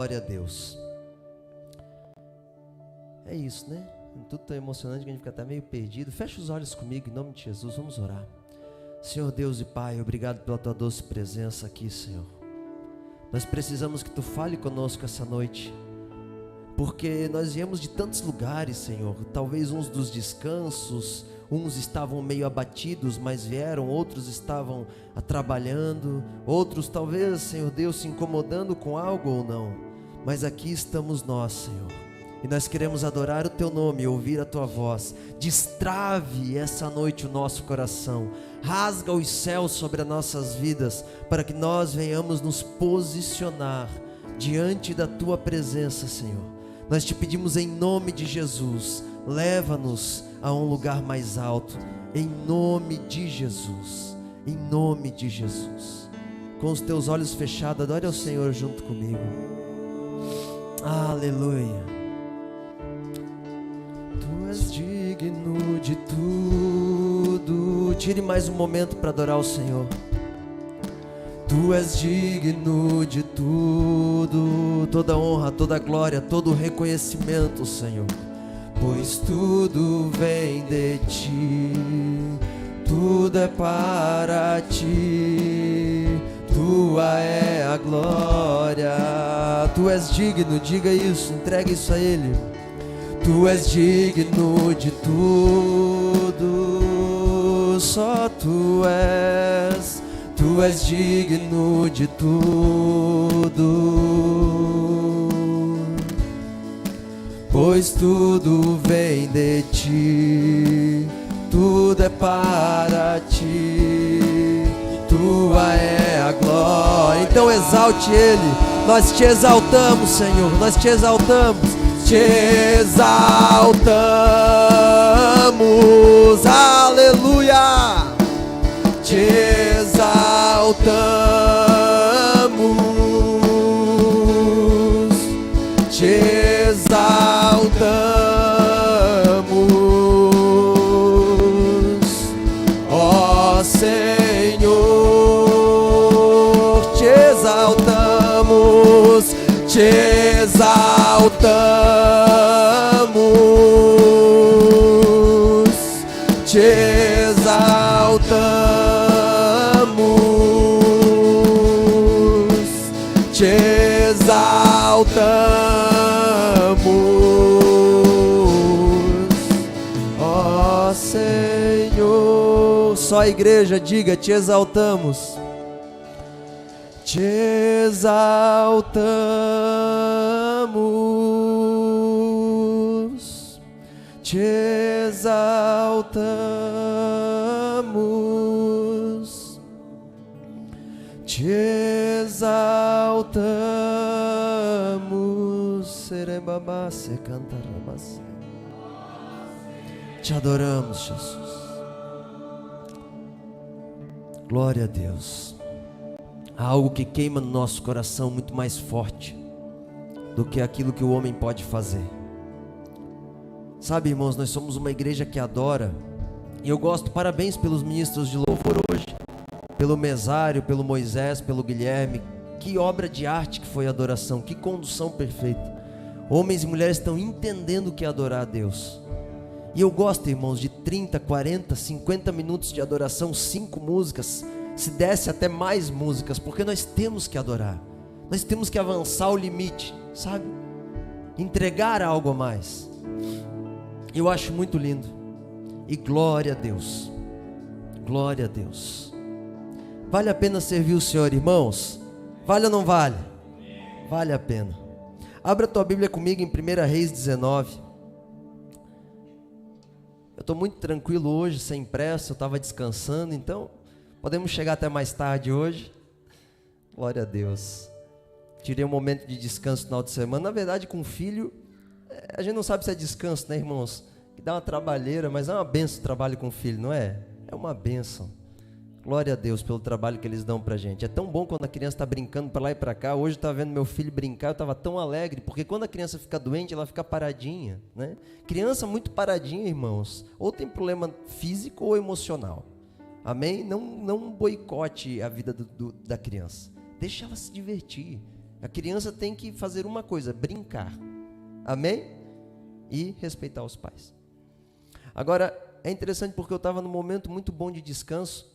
Glória a Deus. É isso, né? Tudo tão emocionante que a gente fica até meio perdido. Fecha os olhos comigo, em nome de Jesus, vamos orar. Senhor Deus e Pai, obrigado pela Tua doce presença aqui, Senhor. Nós precisamos que Tu fale conosco essa noite, porque nós viemos de tantos lugares, Senhor. Talvez uns dos descansos, uns estavam meio abatidos, mas vieram, outros estavam trabalhando, outros talvez, Senhor Deus, se incomodando com algo ou não. Mas aqui estamos nós, Senhor, e nós queremos adorar o Teu nome, ouvir a Tua voz. Destrave essa noite o nosso coração, rasga os céus sobre as nossas vidas, para que nós venhamos nos posicionar diante da Tua presença, Senhor. Nós te pedimos em nome de Jesus, leva-nos a um lugar mais alto, em nome de Jesus, em nome de Jesus. Com os teus olhos fechados, adore ao Senhor junto comigo. Aleluia. Tu és digno de tudo. Tire mais um momento para adorar o Senhor. Tu és digno de tudo, toda honra, toda glória, todo reconhecimento, Senhor. Pois tudo vem de Ti, tudo é para Ti, Tua é a glória. Tu és digno, diga isso, entregue isso a Ele. Tu és digno de tudo, só Tu és digno de tudo. Pois tudo vem de Ti, tudo é para Ti, Tua é a glória. Então exalte Ele, nós Te exaltamos, Senhor, nós Te exaltamos, Te exaltamos, aleluia, Te exaltamos, Te exaltamos, ó Senhor, Te exaltamos, Te exaltamos, Te exaltamos, Te exaltamos, ó Senhor. Só a igreja diga: Te exaltamos, Te exaltamos, Te exaltamos, Te exaltamos, serembabá, se cantarabás. Te adoramos, Jesus. Glória a Deus. Há algo que queima no nosso coração muito mais forte do que aquilo que o homem pode fazer. Sabe, irmãos, nós somos uma igreja que adora. E eu gosto, parabéns pelos ministros de louvor hoje, pelo mesário, pelo Moisés, pelo Guilherme. Que obra de arte que foi a adoração, que condução perfeita. Homens e mulheres estão entendendo o que é adorar a Deus. E eu gosto, irmãos, de 30, 40, 50 minutos de adoração, 5 músicas, se desse até mais músicas, porque nós temos que adorar. Nós temos que avançar o limite, sabe? Entregar algo a mais. Eu acho muito lindo. E glória a Deus. Glória a Deus. Vale a pena servir o Senhor, irmãos? Vale ou não vale? Vale a pena. Abra a tua Bíblia comigo em 1 Reis 19. Eu estou muito tranquilo hoje, sem pressa, eu estava descansando, então podemos chegar até mais tarde hoje. Glória a Deus. Tirei um momento de descanso no final de semana. Na verdade, com o filho, a gente não sabe se é descanso, né, irmãos? Que dá uma trabalheira, mas é uma benção o trabalho com o filho, não é? É uma benção. Glória a Deus pelo trabalho que eles dão pra gente. É tão bom quando a criança está brincando para lá e para cá. Hoje eu estava vendo meu filho brincar, eu estava tão alegre, porque quando a criança fica doente, ela fica paradinha, né? Criança muito paradinha, irmãos, ou tem problema físico ou emocional. Amém? Não boicote a vida da criança. Deixa ela se divertir. A criança tem que fazer uma coisa, brincar. Amém? E respeitar os pais. Agora, é interessante porque eu estava num momento muito bom de descanso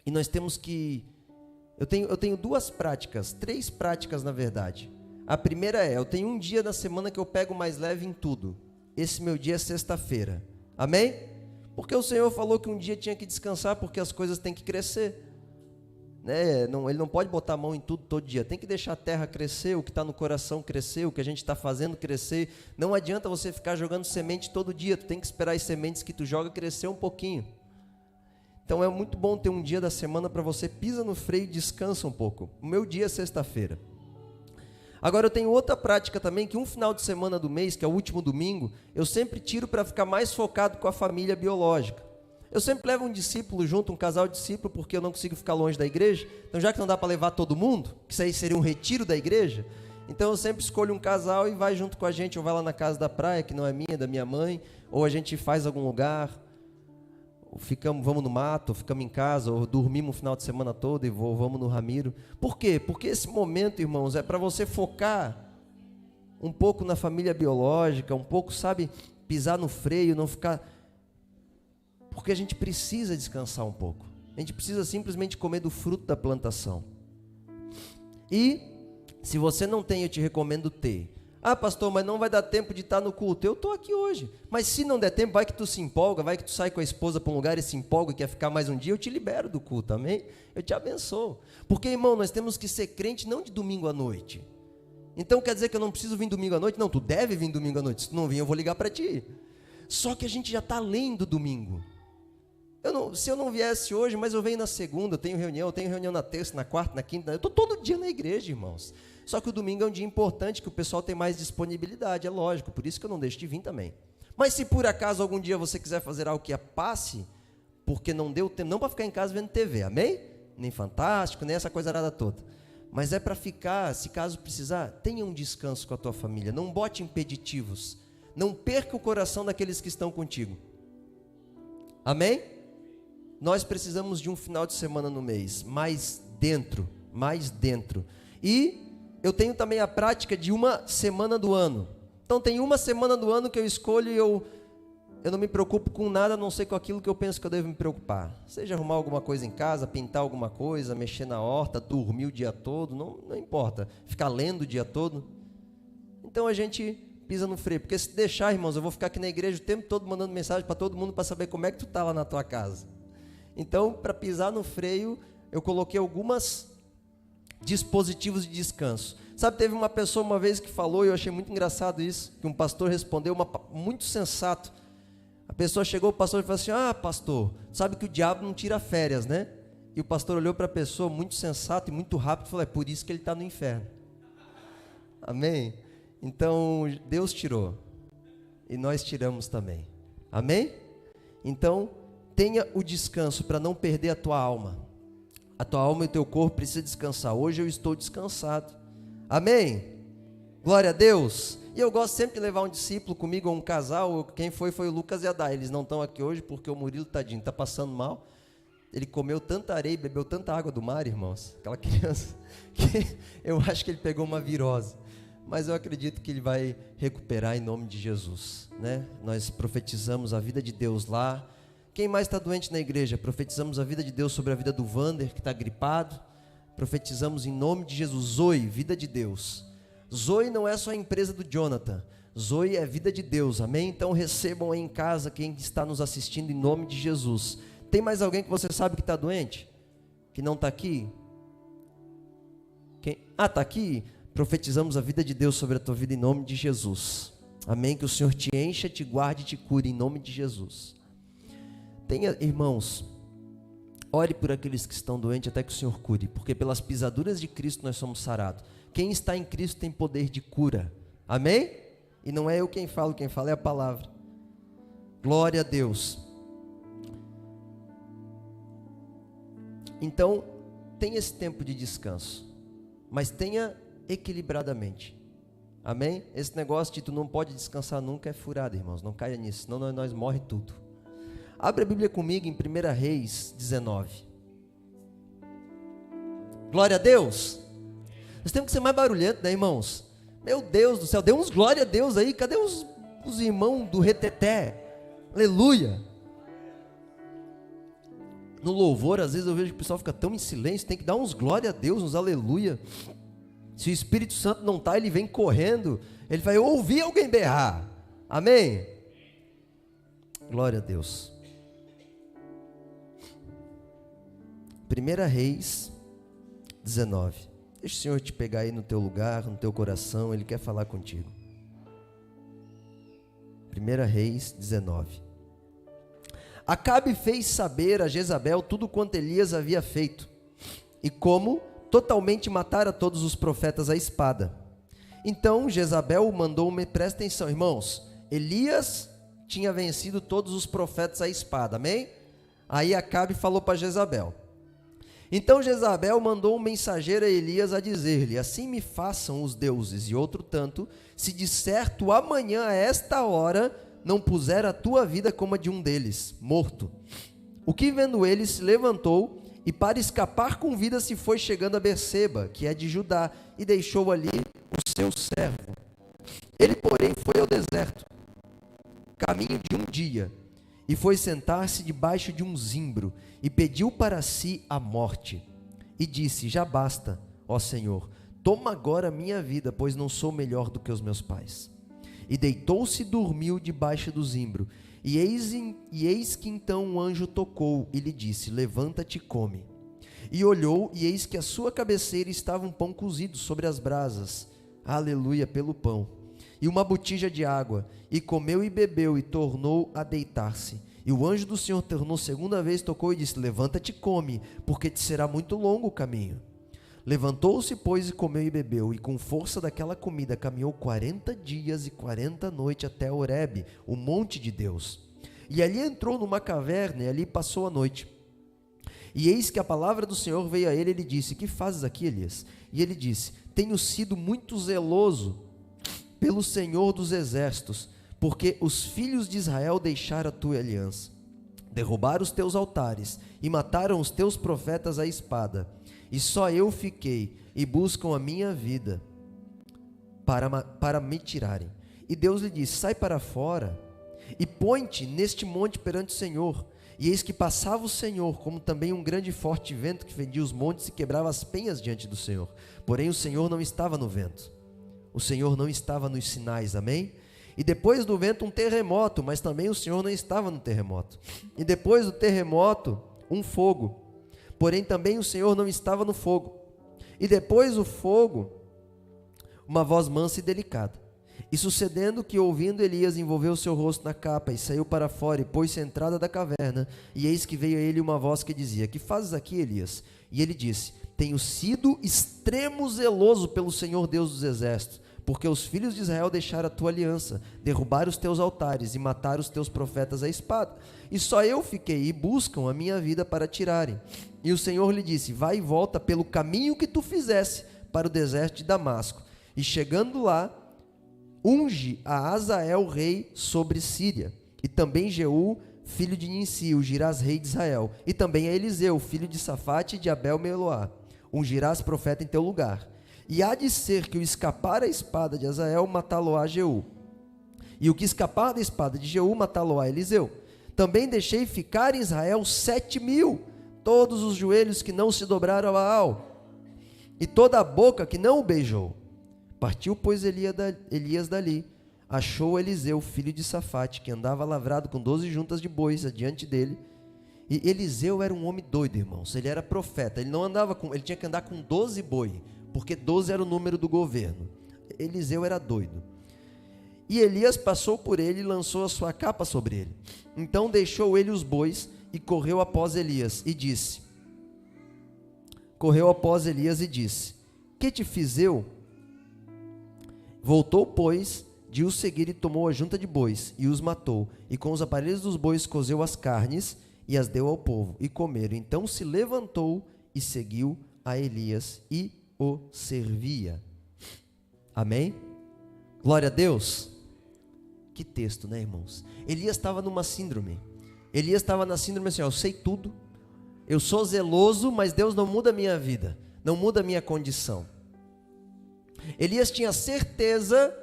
e nós temos que... Eu tenho duas práticas, 3 práticas na verdade. A primeira eu tenho um dia da semana que eu pego mais leve em tudo. Esse meu dia é sexta-feira. Amém? Porque o Senhor falou que um dia tinha que descansar porque as coisas têm que crescer. Né? Ele não pode botar a mão em tudo todo dia. Tem que deixar a terra crescer, o que está no coração crescer, o que a gente está fazendo crescer. Não adianta você ficar jogando semente todo dia. Tu tem que esperar as sementes que tu joga crescer um pouquinho. Então é muito bom ter um dia da semana para você pisa no freio e descansa um pouco. O meu dia é sexta-feira. Agora eu tenho outra prática também, que um final de semana do mês, que é o último domingo, eu sempre tiro para ficar mais focado com a família biológica. Eu sempre levo um discípulo junto, um casal de discípulo, porque eu não consigo ficar longe da igreja. Então já que não dá para levar todo mundo, que isso aí seria um retiro da igreja, então eu sempre escolho um casal e vai junto com a gente, ou vai lá na casa da praia, que não é minha, é da minha mãe, ou a gente faz algum lugar, ou vamos no mato, ou ficamos em casa, ou dormimos o final de semana todo e vamos no Ramiro. Por quê? Porque esse momento, irmãos, é para você focar um pouco na família biológica, um pouco, sabe, pisar no freio, não ficar... Porque a gente precisa descansar um pouco. A gente precisa simplesmente comer do fruto da plantação. E, se você não tem, eu te recomendo ter. Ah, pastor, mas não vai dar tempo de estar no culto. Eu estou aqui hoje. Mas se não der tempo, vai que tu se empolga, vai que tu sai com a esposa para um lugar e se empolga e quer ficar mais um dia, eu te libero do culto, amém? Eu te abençoo. Porque, irmão, nós temos que ser crente não de domingo à noite. Então quer dizer que eu não preciso vir domingo à noite? Não, tu deve vir domingo à noite. Se tu não vir, eu vou ligar para ti. Só que a gente já está além do domingo. Se eu não viesse hoje, mas eu venho na segunda, eu tenho reunião na terça, na quarta, na quinta, eu estou todo dia na igreja, irmãos. Só que o domingo é um dia importante, que o pessoal tem mais disponibilidade, é lógico, por isso que eu não deixo de vir também. Mas se por acaso algum dia você quiser fazer algo que a passe, porque não deu tempo, não para ficar em casa vendo TV, amém? Nem Fantástico, nem essa coisa arada toda. Mas é para ficar, se caso precisar, tenha um descanso com a tua família, não bote impeditivos, não perca o coração daqueles que estão contigo. Amém? Nós precisamos de um final de semana no mês, mais dentro. E eu tenho também a prática de uma semana do ano. Então tem uma semana do ano que eu escolho e eu não me preocupo com nada, a não ser com aquilo que eu penso que eu devo me preocupar. Seja arrumar alguma coisa em casa, pintar alguma coisa, mexer na horta, dormir o dia todo, não importa. Ficar lendo o dia todo. Então a gente pisa no freio, porque se deixar, irmãos, eu vou ficar aqui na igreja o tempo todo mandando mensagem para todo mundo para saber como é que tu está lá na tua casa. Então, para pisar no freio, eu coloquei alguns dispositivos de descanso. Sabe, teve uma pessoa uma vez que falou, e eu achei muito engraçado isso, que um pastor respondeu, muito sensato. A pessoa chegou, o pastor, e falou assim: ah, pastor, sabe que o diabo não tira férias, né? E o pastor olhou para a pessoa, muito sensato e muito rápido, e falou: é por isso que ele está no inferno. Amém? Então, Deus tirou, e nós tiramos também. Amém? Então, tenha o descanso para não perder a tua alma. A tua alma e o teu corpo precisam descansar. Hoje eu estou descansado. Amém? Glória a Deus. E eu gosto sempre de levar um discípulo comigo, ou um casal. Quem foi o Lucas e a Day. Eles não estão aqui hoje porque o Murilo, tadinho, está passando mal. Ele comeu tanta areia, bebeu tanta água do mar, irmãos. Aquela criança que eu acho que ele pegou uma virose. Mas eu acredito que ele vai recuperar em nome de Jesus, né? Nós profetizamos a vida de Deus lá. Quem mais está doente na igreja? Profetizamos a vida de Deus sobre a vida do Vander, que está gripado. Profetizamos em nome de Jesus. Zoe, vida de Deus. Zoe não é só a empresa do Jonathan. Zoe é vida de Deus, amém? Então recebam aí em casa quem está nos assistindo em nome de Jesus. Tem mais alguém que você sabe que está doente? Que não está aqui? Está aqui? Profetizamos a vida de Deus sobre a tua vida em nome de Jesus. Amém? Que o Senhor te encha, te guarde e te cure em nome de Jesus. Tenha, irmãos, ore por aqueles que estão doentes até que o Senhor cure, porque pelas pisaduras de Cristo nós somos sarados. Quem está em Cristo tem poder de cura, amém? E não é eu quem fala é a palavra. Glória a Deus. Então, tenha esse tempo de descanso, mas tenha equilibradamente, amém? Esse negócio de tu não pode descansar nunca é furado, irmãos, não caia nisso, senão nós morre tudo. Abre a Bíblia comigo em 1 Reis 19. Glória a Deus. Nós temos que ser mais barulhentos, né, irmãos? Meu Deus do céu, dê uns glória a Deus aí. Cadê os irmãos do reteté? Aleluia. No louvor, às vezes eu vejo que o pessoal fica tão em silêncio. Tem que dar uns glória a Deus, uns aleluia. Se o Espírito Santo não está, ele vem correndo. Ele vai ouvir alguém berrar. Amém? Glória a Deus. 1 Reis 19. Deixa o Senhor te pegar aí no teu lugar, no teu coração. Ele quer falar contigo. 1 Reis 19. Acabe fez saber a Jezabel tudo quanto Elias havia feito, e como totalmente matara todos os profetas à espada. Então Jezabel mandou-me, presta atenção, irmãos, Elias tinha vencido todos os profetas à espada, amém? Aí Acabe falou para Jezabel. Então Jezabel mandou um mensageiro a Elias a dizer-lhe: assim me façam os deuses, e outro tanto, se de certo amanhã a esta hora não puser a tua vida como a de um deles, morto. O que vendo ele se levantou, e para escapar com vida se foi chegando a Berseba, que é de Judá, e deixou ali o seu servo. Ele, porém, foi ao deserto, caminho de um dia, e foi sentar-se debaixo de um zimbro, e pediu para si a morte. E disse: já basta, ó Senhor, toma agora a minha vida, pois não sou melhor do que os meus pais. E deitou-se e dormiu debaixo do zimbro. E eis que então um anjo tocou e lhe disse: levanta-te e come. E olhou, e eis que à sua cabeceira estava um pão cozido sobre as brasas, aleluia, pelo pão, e uma botija de água. E comeu e bebeu, e tornou a deitar-se. E o anjo do Senhor tornou segunda vez, tocou e disse: levanta-te e come, porque te será muito longo o caminho. Levantou-se, pois, e comeu e bebeu, e com força daquela comida caminhou 40 dias e 40 noites até Horebe, o monte de Deus. E ali entrou numa caverna, e ali passou a noite. E eis que a palavra do Senhor veio a ele, e ele disse: que fazes aqui, Elias? E ele disse: tenho sido muito zeloso pelo Senhor dos exércitos, porque os filhos de Israel deixaram a tua aliança, derrubaram os teus altares, e mataram os teus profetas à espada. E só eu fiquei, e buscam a minha vida para me tirarem. E Deus lhe disse: sai para fora, e põe-te neste monte perante o Senhor. E eis que passava o Senhor, como também um grande e forte vento que fendia os montes e quebrava as penhas diante do Senhor. Porém o Senhor não estava no vento, o Senhor não estava nos sinais, amém? E depois do vento um terremoto, mas também o Senhor não estava no terremoto. E depois do terremoto um fogo, porém também o Senhor não estava no fogo. E depois do fogo, uma voz mansa e delicada. E sucedendo que, ouvindo, Elias envolveu o seu rosto na capa e saiu para fora e pôs-se à entrada da caverna. E eis que veio a ele uma voz que dizia: que fazes aqui, Elias? E ele disse: tenho sido extremo zeloso pelo Senhor Deus dos exércitos, porque os filhos de Israel deixaram a tua aliança, derrubaram os teus altares e mataram os teus profetas à espada. E só eu fiquei, e buscam a minha vida para tirarem. E o Senhor lhe disse: vai e volta pelo caminho que tu fizesse para o deserto de Damasco. E chegando lá, unge a Azael rei sobre Síria, e também Jeú, filho de Ninsi, ungirás rei de Israel, e também a Eliseu, filho de Safate e de Abel-Meloá, ungirás profeta em teu lugar. E há de ser que o escapar a espada de Azael, matá-lo-á Jeú, e o que escapar da espada de Jeú, matá-lo-á Eliseu. Também deixei ficar em Israel 7.000, todos os joelhos que não se dobraram a Baal, e toda a boca que não o beijou. Partiu, pois, Elias dali, achou Eliseu, filho de Safate, que andava lavrado com 12 juntas de bois adiante dele. E Eliseu era um homem doido, irmãos. Ele era profeta, ele não andava com, ele tinha que andar com 12 boi, porque 12 era o número do governo. Eliseu era doido. E Elias passou por ele e lançou a sua capa sobre ele. Então deixou ele os bois e correu após Elias e disse: que te fiz eu? Voltou, pois, de os seguir e tomou a junta de bois e os matou, e com os aparelhos dos bois cozeu as carnes e as deu ao povo, e comeram. Então se levantou e seguiu a Elias e o servia. Amém? Glória a Deus. Que texto, né, irmãos? Elias estava numa síndrome. Elias estava na síndrome assim: eu sei tudo, eu sou zeloso, mas Deus não muda a minha vida, não muda a minha condição. Elias tinha certeza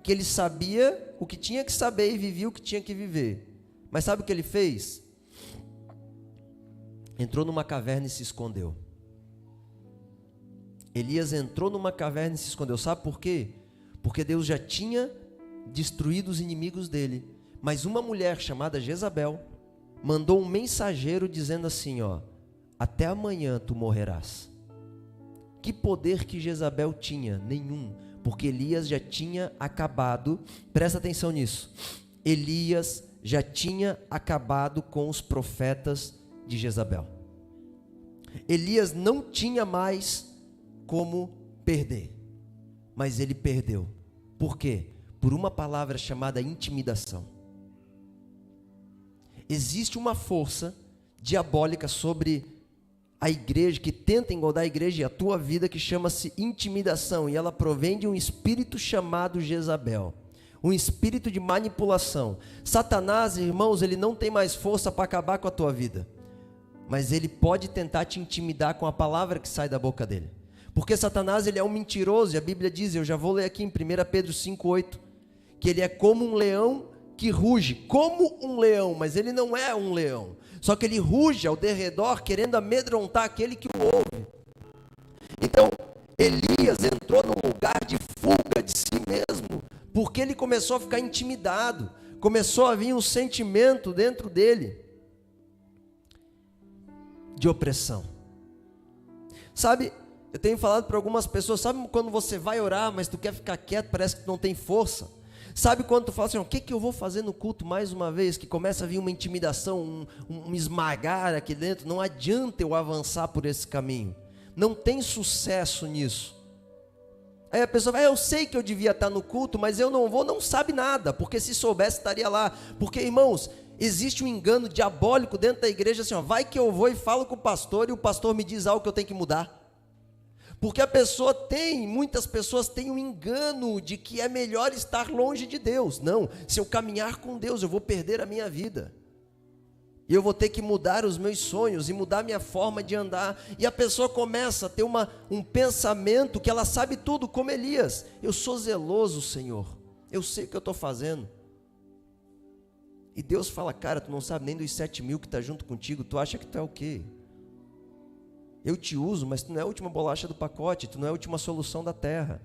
que ele sabia o que tinha que saber e vivia o que tinha que viver. Mas sabe o que ele fez? Entrou numa caverna e se escondeu. Elias entrou numa caverna e se escondeu. Sabe por quê? Porque Deus já tinha destruído os inimigos dele. Mas uma mulher chamada Jezabel mandou um mensageiro dizendo assim, ó: até amanhã tu morrerás. Que poder que Jezabel tinha? Nenhum, porque Elias já tinha acabado, presta atenção nisso, Elias já tinha acabado com os profetas de Jezabel. Elias não tinha mais como perder, mas ele perdeu. Por quê? Por uma palavra chamada intimidação. Existe uma força diabólica sobre a igreja, que tenta engodar a igreja e a tua vida, que chama-se intimidação, e ela provém de um espírito chamado Jezabel, um espírito de manipulação. Satanás, irmãos, ele não tem mais força para acabar com a tua vida, mas ele pode tentar te intimidar com a palavra que sai da boca dele, porque Satanás, ele é um mentiroso, e a Bíblia diz, eu já vou ler aqui em 1 Pedro 5,8, que ele é como um leão que ruge, como um leão, mas ele não é um leão, só que ele ruge ao derredor, querendo amedrontar aquele que o ouve. Então, Elias entrou num lugar de fuga de si mesmo, porque ele começou a ficar intimidado, começou a vir um sentimento dentro dele, de opressão. Sabe, eu tenho falado para algumas pessoas, sabe quando você vai orar, mas tu quer ficar quieto, parece que tu não tem força? Sabe quando tu fala assim, o que eu vou fazer no culto mais uma vez, que começa a vir uma intimidação, um esmagar aqui dentro, não adianta eu avançar por esse caminho, não tem sucesso nisso. Aí a pessoa vai, eu sei que eu devia estar no culto, mas eu não vou, não sabe nada, porque se soubesse estaria lá, porque irmãos, existe um engano diabólico dentro da igreja, assim, vai que eu vou e falo com o pastor, e o pastor me diz algo que eu tenho que mudar. Porque muitas pessoas têm um engano de que é melhor estar longe de Deus. Não, se eu caminhar com Deus, eu vou perder a minha vida. E eu vou ter que mudar os meus sonhos e mudar a minha forma de andar. E a pessoa começa a ter um pensamento que ela sabe tudo, como Elias. Eu sou zeloso, Senhor. Eu sei o que eu estou fazendo. E Deus fala, cara, tu não sabe nem dos 7.000 que está junto contigo. Tu acha que tu é o quê? Eu te uso, mas tu não é a última bolacha do pacote, tu não é a última solução da terra.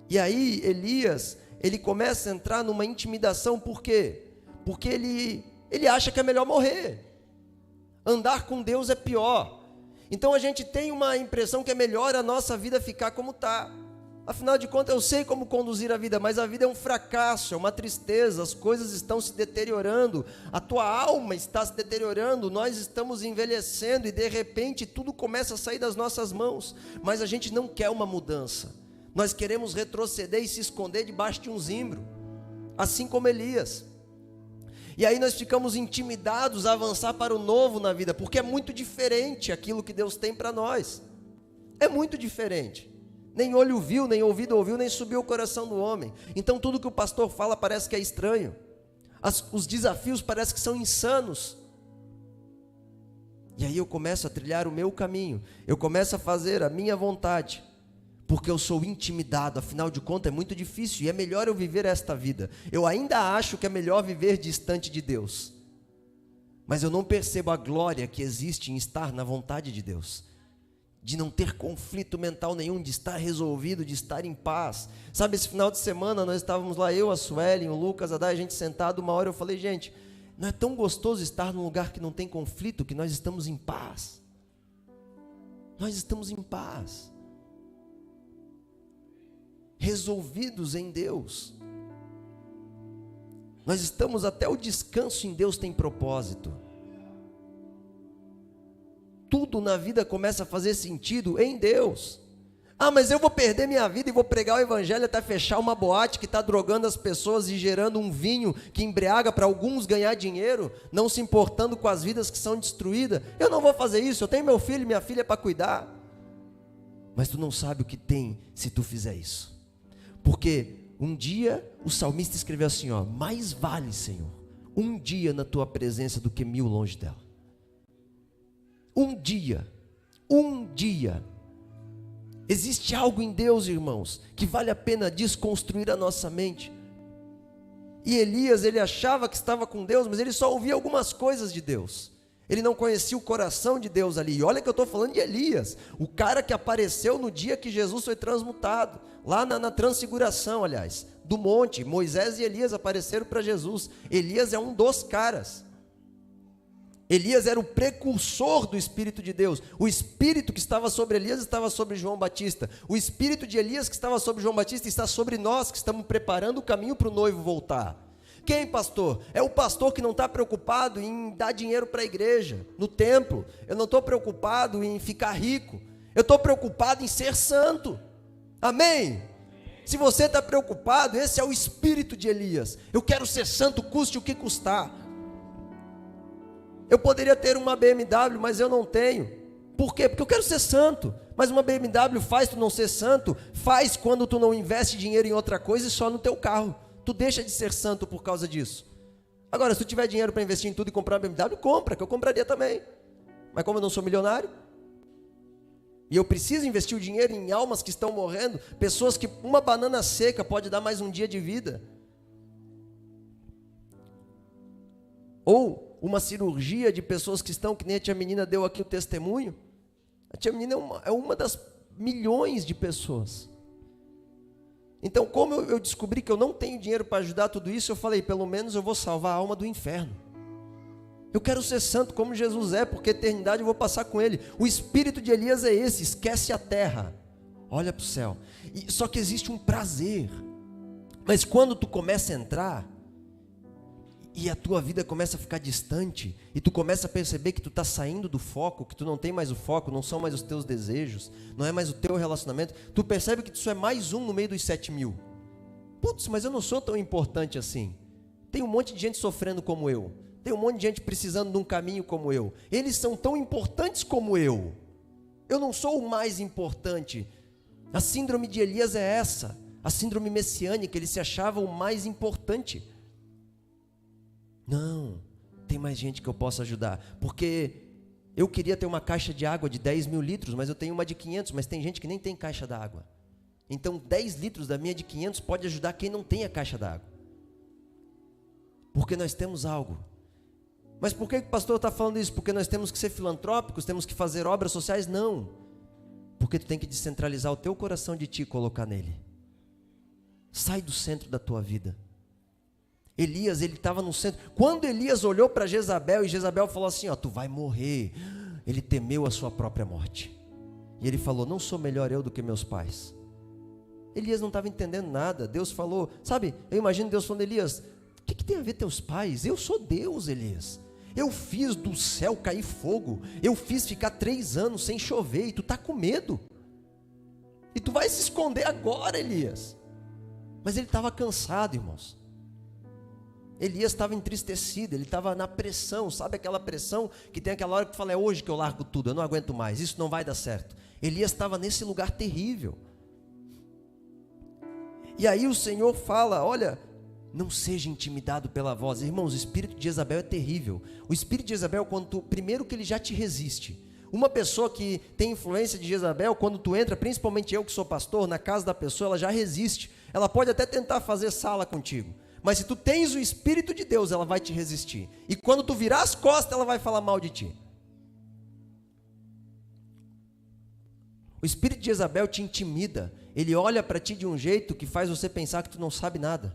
E aí Elias, ele começa a entrar numa intimidação, por quê? Porque ele acha que é melhor morrer. Andar com Deus é pior. Então a gente tem uma impressão que é melhor a nossa vida ficar como está. Afinal de contas, eu sei como conduzir a vida, mas a vida é um fracasso, é uma tristeza, as coisas estão se deteriorando, a tua alma está se deteriorando, nós estamos envelhecendo e de repente tudo começa a sair das nossas mãos, mas a gente não quer uma mudança, nós queremos retroceder e se esconder debaixo de um zimbro, assim como Elias. E aí nós ficamos intimidados a avançar para o novo na vida, porque é muito diferente aquilo que Deus tem para nós, é muito diferente. Nem olho viu, nem ouvido ouviu, nem subiu o coração do homem. Então tudo que o pastor fala parece que é estranho. Os desafios parecem que são insanos. E aí eu começo a trilhar o meu caminho. Eu começo a fazer a minha vontade. Porque eu sou intimidado, afinal de contas é muito difícil. E é melhor eu viver esta vida. Eu ainda acho que é melhor viver distante de Deus. Mas eu não percebo a glória que existe em estar na vontade de Deus. De não ter conflito mental nenhum, de estar resolvido, de estar em paz. Sabe, esse final de semana nós estávamos lá, eu, a Suelen, o Lucas, a Dai, a gente sentado, uma hora eu falei, gente, não é tão gostoso estar num lugar que não tem conflito, que nós estamos em paz. Nós estamos em paz. Resolvidos em Deus. Nós estamos, até o descanso em Deus tem propósito. Tudo na vida começa a fazer sentido em Deus. Ah, mas eu vou perder minha vida e vou pregar o evangelho até fechar uma boate que está drogando as pessoas e gerando um vinho que embriaga para alguns ganhar dinheiro, não se importando com as vidas que são destruídas. Eu não vou fazer isso, eu tenho meu filho e minha filha para cuidar. Mas tu não sabe o que tem se tu fizer isso. Porque um dia o salmista escreveu assim, ó, mais vale, Senhor, um dia na tua presença do que 1000 longe dela. Um dia, Existe algo em Deus, irmãos, que vale a pena desconstruir a nossa mente. E Elias, ele achava que estava com Deus, mas ele só ouvia algumas coisas de Deus. Ele não conhecia o coração de Deus ali. E olha que eu estou falando de Elias, o cara que apareceu no dia que Jesus foi transmutado, lá na transfiguração, aliás, do monte. Moisés e Elias apareceram para Jesus. Elias é um dos caras. Elias era o precursor do Espírito de Deus. O Espírito que estava sobre Elias estava sobre João Batista. O Espírito de Elias que estava sobre João Batista está sobre nós, que estamos preparando o caminho para o noivo voltar. Quem, pastor? É o pastor que não está preocupado em dar dinheiro para a igreja, no templo. Eu não estou preocupado em ficar rico. Eu estou preocupado em ser santo. Amém? Se você está preocupado, esse é o espírito de Elias. Eu quero ser santo, custe o que custar. Eu poderia ter uma BMW, mas eu não tenho. Por quê? Porque eu quero ser santo. Mas uma BMW faz tu não ser santo? Faz quando tu não investe dinheiro em outra coisa e só no teu carro. Tu deixa de ser santo por causa disso. Agora, se tu tiver dinheiro para investir em tudo e comprar uma BMW, compra, que eu compraria também. Mas como eu não sou milionário, e eu preciso investir o dinheiro em almas que estão morrendo, pessoas que uma banana seca pode dar mais um dia de vida. Ou uma cirurgia de pessoas que estão, que nem a tia menina deu aqui o testemunho. A tia menina é uma das milhões de pessoas. Então, como eu descobri que eu não tenho dinheiro para ajudar tudo isso, eu falei, pelo menos eu vou salvar a alma do inferno. Eu quero ser santo como Jesus é, porque a eternidade eu vou passar com Ele. O espírito de Elias é esse, esquece a terra, olha para o céu. Só que existe um prazer. Mas quando tu começa a entrar, e a tua vida começa a ficar distante, e tu começa a perceber que tu está saindo do foco, que tu não tem mais o foco, não são mais os teus desejos, não é mais o teu relacionamento, tu percebe que tu só é mais um no meio dos 7 mil. Putz, mas eu não sou tão importante assim. Tem um monte de gente sofrendo como eu, tem um monte de gente precisando de um caminho como eu, eles são tão importantes como eu não sou o mais importante. A síndrome de Elias é essa, a síndrome messiânica, ele se achava o mais importante. Não, tem mais gente que eu possa ajudar, porque eu queria ter uma caixa de água de 10 mil litros, mas eu tenho uma de 500, mas tem gente que nem tem caixa d'água. Então 10 litros da minha de 500 pode ajudar quem não tem a caixa d'água, porque nós temos algo. Mas por que o pastor está falando isso? Porque nós temos que ser filantrópicos, temos que fazer obras sociais? Não, porque tu tem que descentralizar o teu coração de ti e colocar nele. Sai do centro da tua vida. Elias, ele estava no centro. Quando Elias olhou para Jezabel, e Jezabel falou assim, ó, tu vai morrer. Ele temeu a sua própria morte. E ele falou, não sou melhor eu do que meus pais. Elias não estava entendendo nada. Deus falou, sabe, eu imagino Deus falando, Elias, o que tem a ver teus pais? Eu sou Deus, Elias. Eu fiz do céu cair fogo. Eu fiz ficar 3 anos sem chover, e tu está com medo. E tu vai se esconder agora, Elias. Mas ele estava cansado, irmãos. Elias estava entristecido, ele estava na pressão, sabe aquela pressão que tem aquela hora que tu fala, é hoje que eu largo tudo, eu não aguento mais, isso não vai dar certo. Elias estava nesse lugar terrível. E aí o Senhor fala, olha, não seja intimidado pela voz. Irmãos, o espírito de Jezabel é terrível. O espírito de Jezabel, primeiro que ele já te resiste. Uma pessoa que tem influência de Jezabel, quando tu entra, principalmente eu que sou pastor, na casa da pessoa, ela já resiste. Ela pode até tentar fazer sala contigo. Mas se tu tens o Espírito de Deus, ela vai te resistir. E quando tu virar as costas, ela vai falar mal de ti. O Espírito de Jezabel te intimida. Ele olha para ti de um jeito que faz você pensar que tu não sabe nada.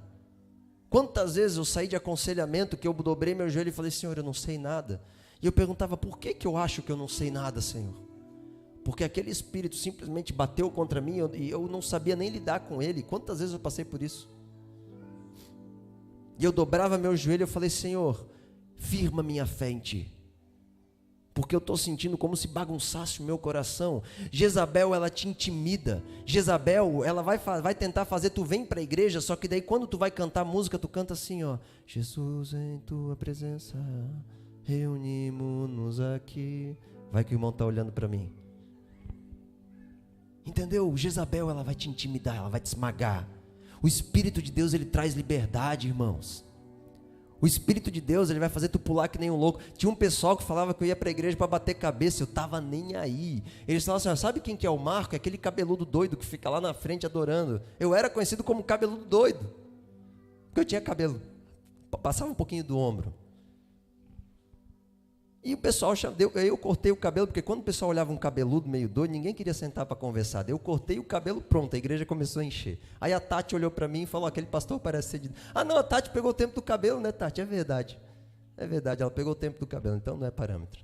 Quantas vezes eu saí de aconselhamento que eu dobrei meu joelho e falei, Senhor, eu não sei nada. E eu perguntava, por que eu acho que eu não sei nada, Senhor? Porque aquele espírito simplesmente bateu contra mim e eu não sabia nem lidar com ele. Quantas vezes eu passei por isso? E eu dobrava meu joelho e eu falei, Senhor, firma minha fé em Ti. Porque eu estou sentindo como se bagunçasse o meu coração. Jezabel, ela te intimida. Jezabel, ela vai tentar fazer tu vem para a igreja, só que daí quando tu vai cantar música, tu canta assim, ó. Jesus, em Tua presença, reunimos-nos aqui. Vai que o irmão está olhando para mim. Entendeu? Jezabel, ela vai te intimidar, ela vai te esmagar. O Espírito de Deus, ele traz liberdade, irmãos. O Espírito de Deus, ele vai fazer tu pular que nem um louco. Tinha um pessoal que falava que eu ia para a igreja para bater cabeça, eu tava nem aí. Eles falavam assim, sabe quem que é o Marco? É aquele cabeludo doido que fica lá na frente adorando. Eu era conhecido como cabeludo doido, porque eu tinha cabelo, passava um pouquinho do ombro. E o pessoal, eu cortei o cabelo, porque quando o pessoal olhava um cabeludo meio doido, ninguém queria sentar para conversar. Daí eu cortei o cabelo, pronto, a igreja começou a encher. Aí a Tati olhou para mim e falou, aquele pastor parece ser de... Ah não, a Tati pegou o tempo do cabelo, né Tati? É verdade, ela pegou o tempo do cabelo, então não é parâmetro.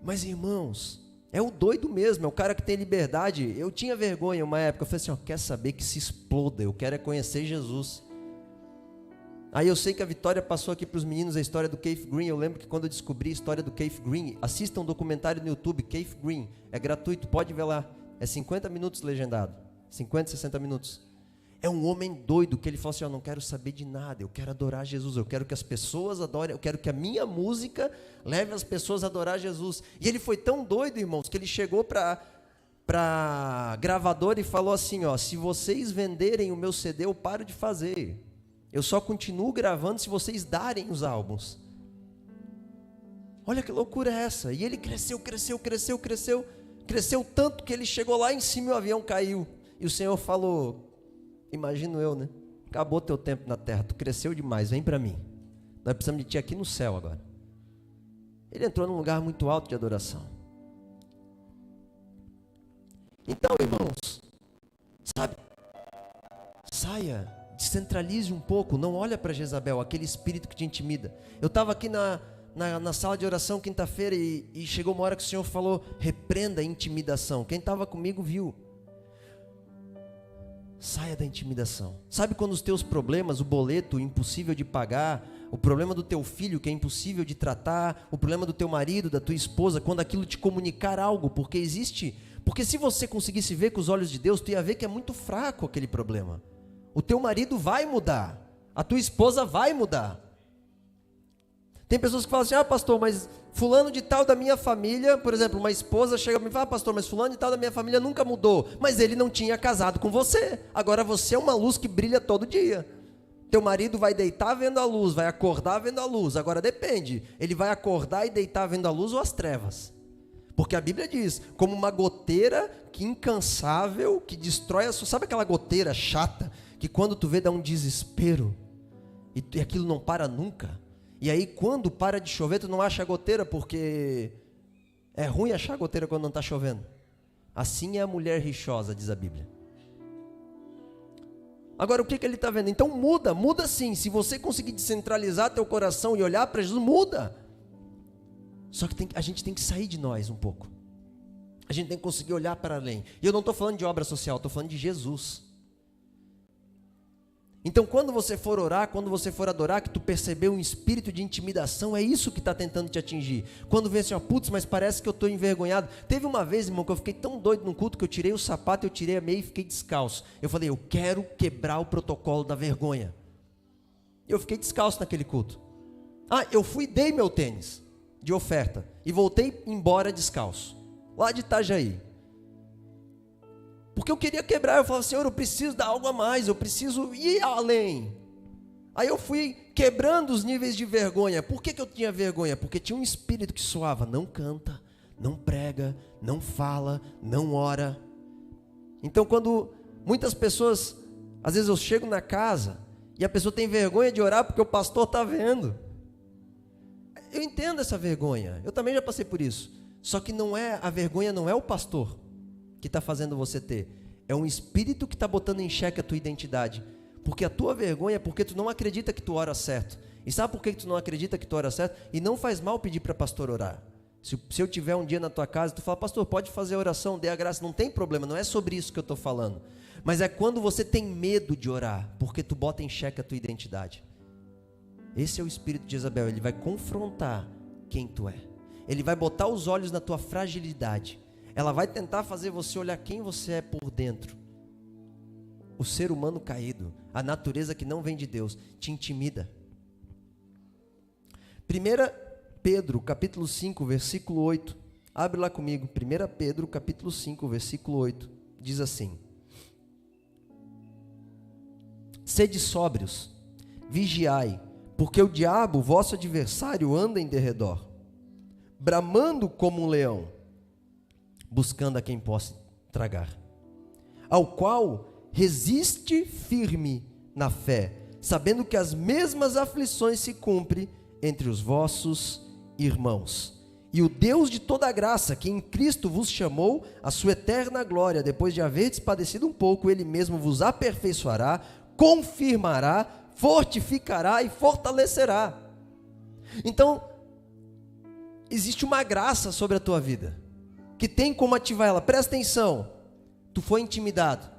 Mas irmãos, é o doido mesmo, é o cara que tem liberdade. Eu tinha vergonha uma época, eu falei assim, quer saber que se exploda, eu quero é conhecer Jesus. Aí eu sei que a Vitória passou aqui para os meninos a história do Keith Green. Eu lembro que quando eu descobri a história do Keith Green, assista um documentário no YouTube, Keith Green, é gratuito, pode ver lá, é 50 minutos legendado, 50, 60 minutos. É um homem doido que ele falou assim, eu não quero saber de nada, eu quero adorar Jesus, eu quero que as pessoas adorem, eu quero que a minha música leve as pessoas a adorar Jesus. E ele foi tão doido, irmãos, que ele chegou para gravadora e falou assim, se vocês venderem o meu CD, eu paro de fazer. Eu só continuo gravando se vocês darem os álbuns. Olha que loucura é essa. E ele cresceu tanto que ele chegou lá em cima e o avião caiu. E o Senhor falou, imagino eu, né? Acabou teu tempo na terra, tu cresceu demais, vem para mim. Nós precisamos de ti aqui no céu agora. Ele entrou num lugar muito alto de adoração. Então, irmãos, sabe? Saia. Descentralize um pouco, não olha para Jezabel, aquele espírito que te intimida. Eu estava aqui na sala de oração quinta-feira e chegou uma hora que o Senhor falou, repreenda a intimidação. Quem estava comigo viu. Saia da intimidação. Sabe quando os teus problemas, o boleto impossível de pagar, o problema do teu filho que é impossível de tratar, o problema do teu marido, da tua esposa, quando aquilo te comunicar algo, porque se você conseguisse ver com os olhos de Deus, tu ia ver que é muito fraco aquele problema. O teu marido vai mudar, a tua esposa vai mudar. Tem pessoas que falam assim, pastor, mas fulano de tal da minha família, por exemplo, uma esposa chega para mim e fala, pastor, mas fulano de tal da minha família nunca mudou, mas ele não tinha casado com você, agora você é uma luz que brilha todo dia. Teu marido vai deitar vendo a luz, vai acordar vendo a luz, agora depende, ele vai acordar e deitar vendo a luz ou as trevas? Porque a Bíblia diz, como uma goteira que incansável, que destrói a sua... Sabe aquela goteira chata, que quando tu vê dá um desespero, e aquilo não para nunca? E aí quando para de chover, tu não acha a goteira, porque é ruim achar a goteira quando não está chovendo. Assim é a mulher rixosa, diz a Bíblia. Agora o que ele está vendo? Então muda sim, se você conseguir descentralizar teu coração e olhar para Jesus, muda. Só que a gente tem que sair de nós um pouco. A gente tem que conseguir olhar para além. E eu não estou falando de obra social, estou falando de Jesus. Então quando você for orar, quando você for adorar, que tu percebeu um espírito de intimidação, é isso que está tentando te atingir. Quando vê assim, putz, mas parece que eu estou envergonhado. Teve uma vez, irmão, que eu fiquei tão doido no culto, que eu tirei o sapato, eu tirei a meia e fiquei descalço. Eu falei, eu quero quebrar o protocolo da vergonha. Eu fiquei descalço naquele culto. Eu fui e dei meu tênis de oferta e voltei embora descalço, lá de Itajaí. Porque eu queria quebrar, eu falava, Senhor, eu preciso dar algo a mais, eu preciso ir além. Aí eu fui quebrando os níveis de vergonha. Por que eu tinha vergonha? Porque tinha um espírito que soava, não canta, não prega, não fala, não ora. Então quando muitas pessoas, às vezes eu chego na casa e a pessoa tem vergonha de orar porque o pastor está vendo. Eu entendo essa vergonha, eu também já passei por isso. Só que a vergonha não é o pastor que está fazendo você ter, é um espírito que está botando em xeque a tua identidade, porque a tua vergonha é porque tu não acredita que tu ora certo. E sabe por que tu não acredita que tu ora certo? E não faz mal pedir para pastor orar. Se eu tiver um dia na tua casa, tu fala, pastor, pode fazer a oração, dê a graça, não tem problema, não é sobre isso que eu estou falando, mas é quando você tem medo de orar, porque tu bota em xeque a tua identidade. Esse é o espírito de Jezabel, ele vai confrontar quem tu é, ele vai botar os olhos na tua fragilidade. Ela vai tentar fazer você olhar quem você é por dentro. O ser humano caído, a natureza que não vem de Deus, te intimida. 1 Pedro, capítulo 5, versículo 8. Abre lá comigo. 1 Pedro, capítulo 5, versículo 8. Diz assim: Sede sóbrios, vigiai, Porque o diabo, vosso adversário, anda em derredor, bramando como um leão, buscando a quem possa tragar, ao qual resiste firme na fé, sabendo que as mesmas aflições se cumprem entre os vossos irmãos. E o Deus de toda a graça, que em Cristo vos chamou à sua eterna glória, depois de haverdes padecido um pouco, Ele mesmo vos aperfeiçoará, confirmará, fortificará e fortalecerá. Então, existe uma graça sobre a tua vida, que tem como ativar ela. Presta atenção, tu foi intimidado.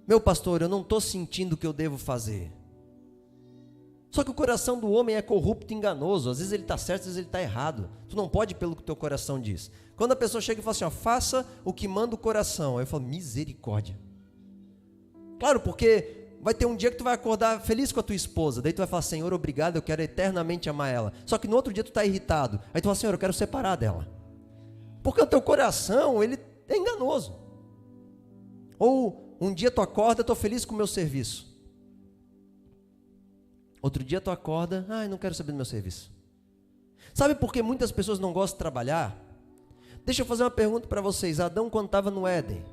Meu pastor, eu não estou sentindo o que eu devo fazer. Só que o coração do homem é corrupto e enganoso. Às vezes ele está certo, às vezes ele está errado. Tu não pode pelo que o teu coração diz. Quando a pessoa chega e fala assim, ó, faça o que manda o coração. Aí eu falo, misericórdia. Claro, porque vai ter um dia que tu vai acordar feliz com a tua esposa. Daí tu vai falar, Senhor, obrigado, eu quero eternamente amar ela. Só que no outro dia tu está irritado. Aí tu fala, Senhor, eu quero separar dela. Porque o teu coração, ele é enganoso. Ou um dia tu acorda, estou feliz com o meu serviço. Outro dia tu acorda, não quero saber do meu serviço. Sabe por que muitas pessoas não gostam de trabalhar? Deixa eu fazer uma pergunta para vocês. Adão, quando estava no Éden,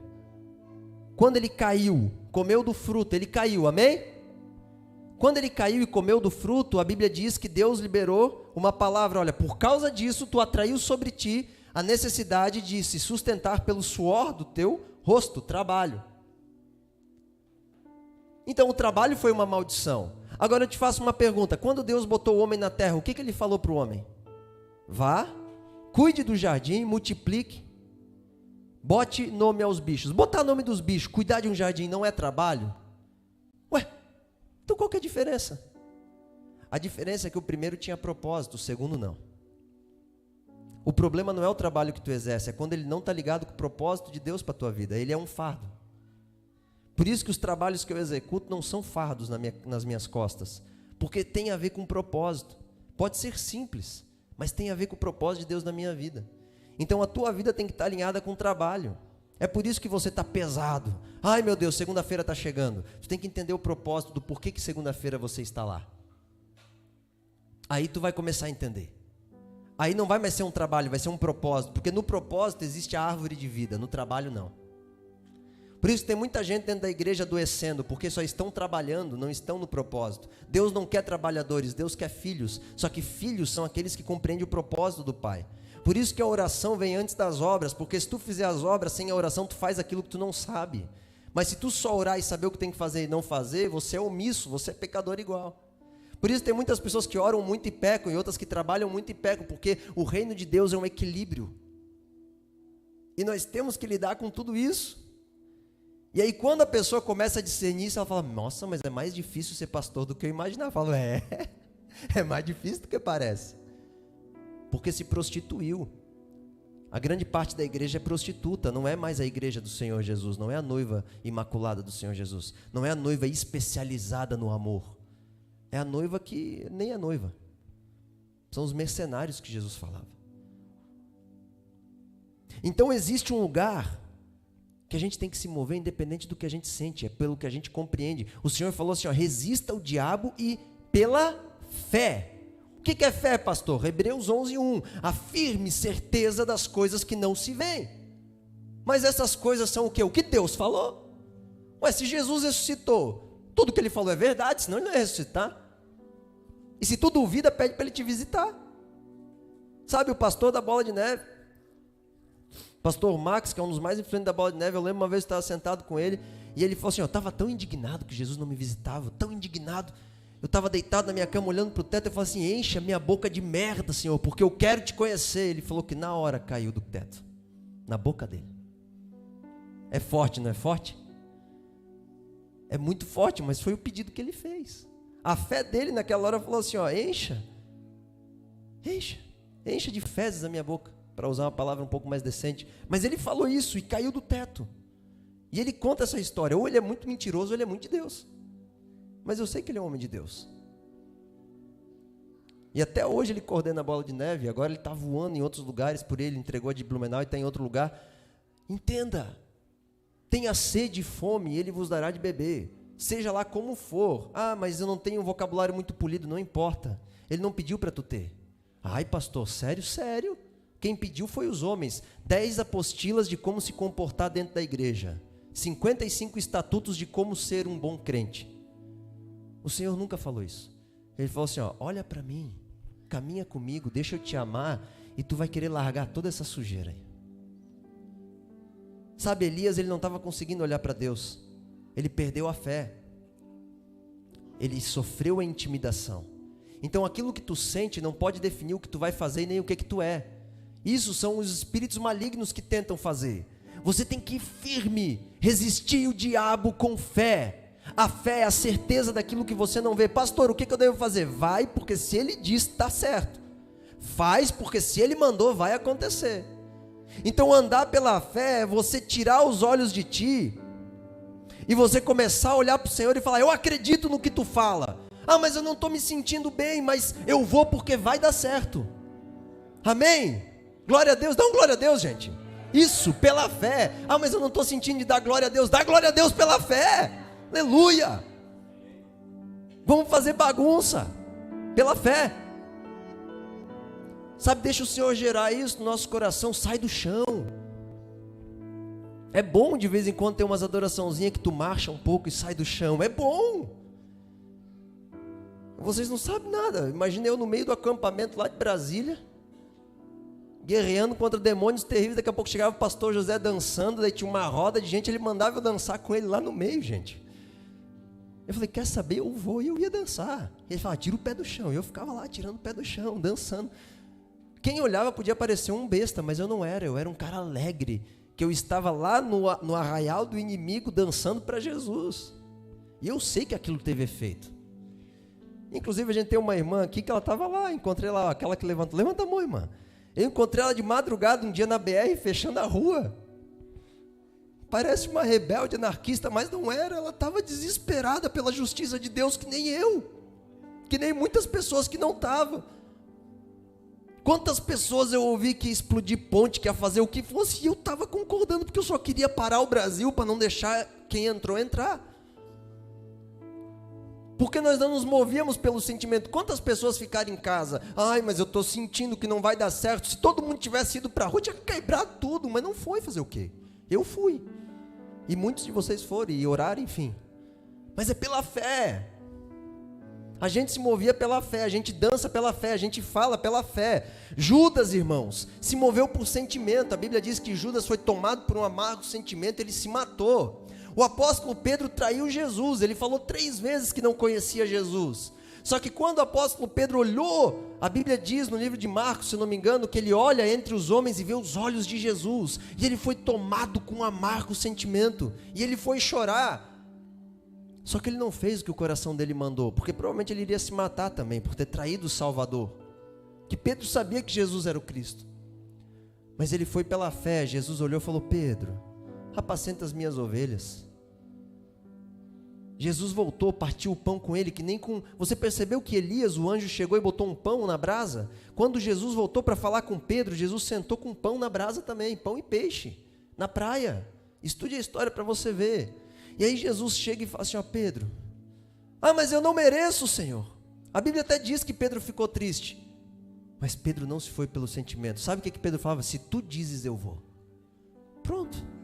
quando ele caiu, comeu do fruto, ele caiu, amém? Quando ele caiu e comeu do fruto, a Bíblia diz que Deus liberou uma palavra, olha, por causa disso tu atraiu sobre ti a necessidade de se sustentar pelo suor do teu rosto, trabalho. Então o trabalho foi uma maldição. Agora eu te faço uma pergunta, quando Deus botou o homem na terra, o que ele falou para o homem? Vá, cuide do jardim, multiplique, bote nome aos bichos. Botar nome dos bichos, cuidar de um jardim não é trabalho? Ué, então qual que é a diferença? A diferença é que o primeiro tinha propósito, o segundo não. O problema não é o trabalho que tu exerce, é quando ele não está ligado com o propósito de Deus para a tua vida, ele é um fardo. Por isso que os trabalhos que eu executo não são fardos nas minhas costas, porque tem a ver com propósito. Pode ser simples, mas tem a ver com o propósito de Deus na minha vida. Então a tua vida tem que estar alinhada com o trabalho. É por isso que você está pesado. Ai meu Deus, segunda-feira está chegando. Tu tem que entender o propósito do porquê que segunda-feira você está lá. Aí tu vai começar a entender. Aí não vai mais ser um trabalho, vai ser um propósito, porque no propósito existe a árvore de vida, no trabalho não. Por isso tem muita gente dentro da igreja adoecendo, porque só estão trabalhando, não estão no propósito. Deus não quer trabalhadores, Deus quer filhos. Só que filhos são aqueles que compreendem o propósito do Pai. Por isso que a oração vem antes das obras, porque se tu fizer as obras sem a oração, tu faz aquilo que tu não sabe. Mas se tu só orar e saber o que tem que fazer e não fazer, você é omisso, você é pecador igual. Por isso tem muitas pessoas que oram muito e pecam, e outras que trabalham muito e pecam, porque o reino de Deus é um equilíbrio. E nós temos que lidar com tudo isso. E aí quando a pessoa começa a discernir isso, ela fala, nossa, mas é mais difícil ser pastor do que eu imaginava. Eu falo, é mais difícil do que parece. Porque se prostituiu. A grande parte da igreja é prostituta, não é mais a igreja do Senhor Jesus, não é a noiva imaculada do Senhor Jesus, não é a noiva especializada no amor, é a noiva que nem é noiva, são os mercenários que Jesus falava. Então existe um lugar que a gente tem que se mover independente do que a gente sente, é pelo que a gente compreende. O Senhor falou assim, ó, resista ao diabo e pela fé. O que é fé, pastor? Hebreus 11:1, a firme certeza das coisas que não se veem. Mas essas coisas são o quê? O que Deus falou. Ué, se Jesus ressuscitou, tudo que ele falou é verdade, senão ele não ia ressuscitar. E se tu duvida, pede para ele te visitar. Sabe o pastor da Bola de Neve? Pastor Max, que é um dos mais influentes da Bola de Neve, eu lembro uma vez que eu estava sentado com ele, e ele falou assim, eu estava tão indignado que Jesus não me visitava, tão indignado, eu estava deitado na minha cama, olhando para o teto, eu falei assim, enche a minha boca de merda, Senhor, porque eu quero te conhecer. Ele falou que na hora caiu do teto, na boca dele. É forte, não é forte? É muito forte, mas foi o pedido que ele fez. A fé dele naquela hora falou assim, ó, encha de fezes a minha boca, para usar uma palavra um pouco mais decente. Mas ele falou isso e caiu do teto. E ele conta essa história. Ou ele é muito mentiroso, ou ele é muito de Deus. Mas eu sei que ele é um homem de Deus. E até hoje ele coordena a Bola de Neve. Agora ele está voando em outros lugares por ele. Entregou a de Blumenau e está em outro lugar. Entenda. Tenha sede e fome e ele vos dará de beber. seja lá como for. Ah, mas eu não tenho um vocabulário muito polido, não importa. Ele não pediu para tu ter. Ai, pastor, sério? Sério? Quem pediu foi os homens. 10 apostilas de como se comportar dentro da igreja. 55 estatutos de como ser um bom crente. O Senhor nunca falou isso. Ele falou assim, ó, olha para mim, caminha comigo, deixa eu te amar, e tu vai querer largar toda essa sujeira aí. Sabe, Elias, ele não estava conseguindo olhar para Deus. Ele perdeu a fé. Ele sofreu a intimidação. Então aquilo que tu sente não pode definir o que tu vai fazer e nem o que tu é. Isso são os espíritos malignos que tentam fazer. Você tem que ir firme, resistir o diabo com fé. A fé é a certeza daquilo que você não vê. Pastor, o que eu devo fazer? Vai, porque se ele diz, está certo. Faz, porque se ele mandou, vai acontecer. Então andar pela fé é você tirar os olhos de ti e você começar a olhar para o Senhor e falar, eu acredito no que tu fala. Ah, mas eu não estou me sentindo bem, mas eu vou porque vai dar certo. Amém? Glória a Deus, dá um glória a Deus, gente. Isso, pela fé. Ah, mas eu não estou sentindo de dar glória a Deus. Dá glória a Deus pela fé. Aleluia. Vamos fazer bagunça pela fé. Sabe, deixa o Senhor gerar isso no nosso coração. Sai do chão. É bom de vez em quando ter umas adoraçãozinhas que tu marcha um pouco e sai do chão. É bom. Vocês não sabem nada. Imagina eu no meio do acampamento lá de Brasília, guerreando contra demônios terríveis. Daqui a pouco chegava o pastor José dançando, daí tinha uma roda de gente, ele mandava eu dançar com ele lá no meio, gente. Eu falei, quer saber? Eu vou, e eu ia dançar. Ele falava, tira o pé do chão. E eu ficava lá tirando o pé do chão, dançando. Quem olhava podia parecer um besta, mas eu não era. Eu era um cara alegre, que eu estava lá no arraial do inimigo dançando para Jesus. E eu sei que aquilo teve efeito. Inclusive a gente tem uma irmã aqui que ela estava lá, encontrei lá, aquela que levanta a mão, irmã. Eu encontrei ela de madrugada um dia na BR, fechando a rua. Parece uma rebelde anarquista, mas não era. Ela estava desesperada pela justiça de Deus, que nem eu, que nem muitas pessoas que não estavam. Quantas pessoas eu ouvi que ia explodir ponte, que ia fazer o que fosse, e eu estava concordando, porque eu só queria parar o Brasil para não deixar quem entrou entrar. Porque nós não nos movíamos pelo sentimento. Quantas pessoas ficaram em casa? Ai, mas eu estou sentindo que não vai dar certo. Se todo mundo tivesse ido para a rua, tinha quebrado tudo. Mas não foi fazer o quê? Eu fui. E muitos de vocês foram e oraram, enfim. Mas é pela fé. A gente se movia pela fé, a gente dança pela fé, a gente fala pela fé. Judas, irmãos, se moveu por sentimento. A Bíblia diz que Judas foi tomado por um amargo sentimento, ele se matou. O apóstolo Pedro traiu Jesus, ele falou 3 vezes que não conhecia Jesus. Só que quando o apóstolo Pedro olhou, a Bíblia diz no livro de Marcos, se não me engano, que ele olha entre os homens e vê os olhos de Jesus. E ele foi tomado com um amargo sentimento, e ele foi chorar. Só que ele não fez o que o coração dele mandou, porque provavelmente ele iria se matar também, por ter traído o Salvador. Que Pedro sabia que Jesus era o Cristo. Mas ele foi pela fé. Jesus olhou e falou, Pedro, apacenta as minhas ovelhas. Jesus voltou, partiu o pão com ele, que nem com... Você percebeu que Elias, o anjo, chegou e botou um pão na brasa? Quando Jesus voltou para falar com Pedro, Jesus sentou com pão na brasa também, pão e peixe, na praia. Estude a história para você ver. E aí Jesus chega e fala assim, ó, Pedro, mas eu não mereço, Senhor. A Bíblia até diz que Pedro ficou triste, mas Pedro não se foi pelo sentimento. Sabe o que Pedro falava? Se tu dizes, eu vou. Pronto.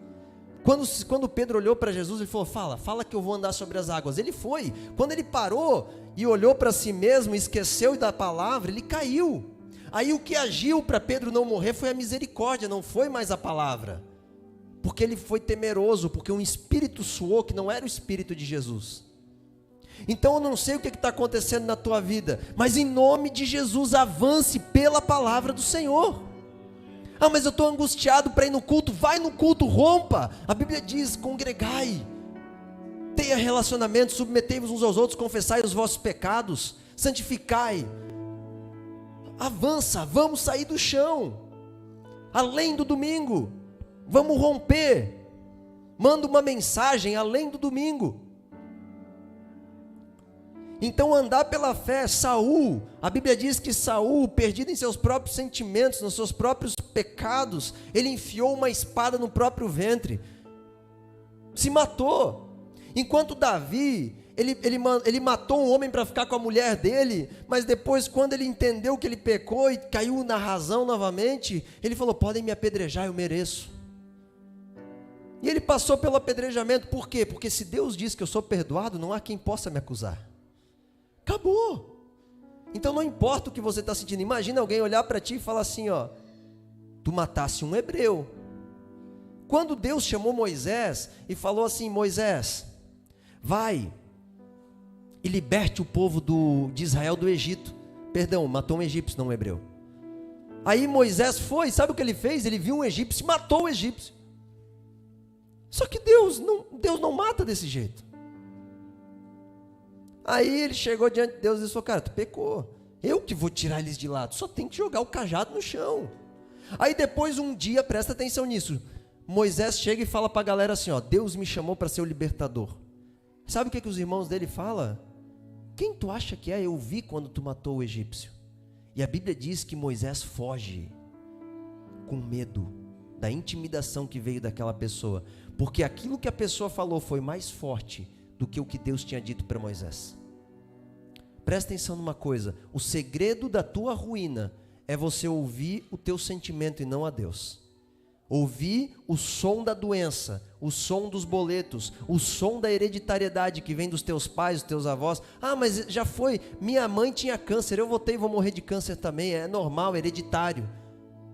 Quando Pedro olhou para Jesus, ele falou, fala que eu vou andar sobre as águas. Ele foi. Quando ele parou e olhou para si mesmo, esqueceu da palavra, ele caiu. Aí o que agiu para Pedro não morrer foi a misericórdia, não foi mais a palavra. Porque ele foi temeroso, porque um espírito suou que não era o espírito de Jesus. Então eu não sei o que está acontecendo na tua vida, mas em nome de Jesus avance pela palavra do Senhor. Mas eu estou angustiado para ir no culto. Vai no culto, rompa. A Bíblia diz, congregai, tenha relacionamento, submetei-vos uns aos outros, confessai os vossos pecados, santificai. Avança, vamos sair do chão, além do domingo, vamos romper. Manda uma mensagem além do domingo. Então andar pela fé. Saul, a Bíblia diz que Saul, perdido em seus próprios sentimentos, nos seus próprios pecados, ele enfiou uma espada no próprio ventre, se matou. Enquanto Davi, ele matou um homem para ficar com a mulher dele, mas depois, quando ele entendeu que ele pecou e caiu na razão novamente, ele falou: podem me apedrejar, eu mereço. E ele passou pelo apedrejamento. Por quê? Porque se Deus diz que eu sou perdoado, não há quem possa me acusar. Acabou. Então não importa o que você está sentindo. Imagina alguém olhar para ti e falar assim: ó, tu matasse um hebreu. Quando Deus chamou Moisés e falou assim: Moisés, vai e liberte o povo de Israel do Egito. Perdão, matou um egípcio, não um hebreu. Aí Moisés foi, sabe o que ele fez? Ele viu um egípcio e matou o egípcio. Só que Deus não mata desse jeito. Aí ele chegou diante de Deus e falou: cara, tu pecou, eu que vou tirar eles de lá, tu só tem que jogar o cajado no chão. Aí depois um dia, presta atenção nisso, Moisés chega e fala para a galera assim: ó, Deus me chamou para ser o libertador. Sabe o que os irmãos dele falam? Quem tu acha que é? Eu vi quando tu matou o egípcio. E a Bíblia diz que Moisés foge com medo da intimidação que veio daquela pessoa, porque aquilo que a pessoa falou foi mais forte do que o que Deus tinha dito para Moisés. Presta atenção numa coisa: o segredo da tua ruína é você ouvir o teu sentimento e não a Deus. Ouvir o som da doença, o som dos boletos, o som da hereditariedade que vem dos teus pais, dos teus avós. Ah, mas já foi, minha mãe tinha câncer, eu vou morrer de câncer também, é normal, hereditário.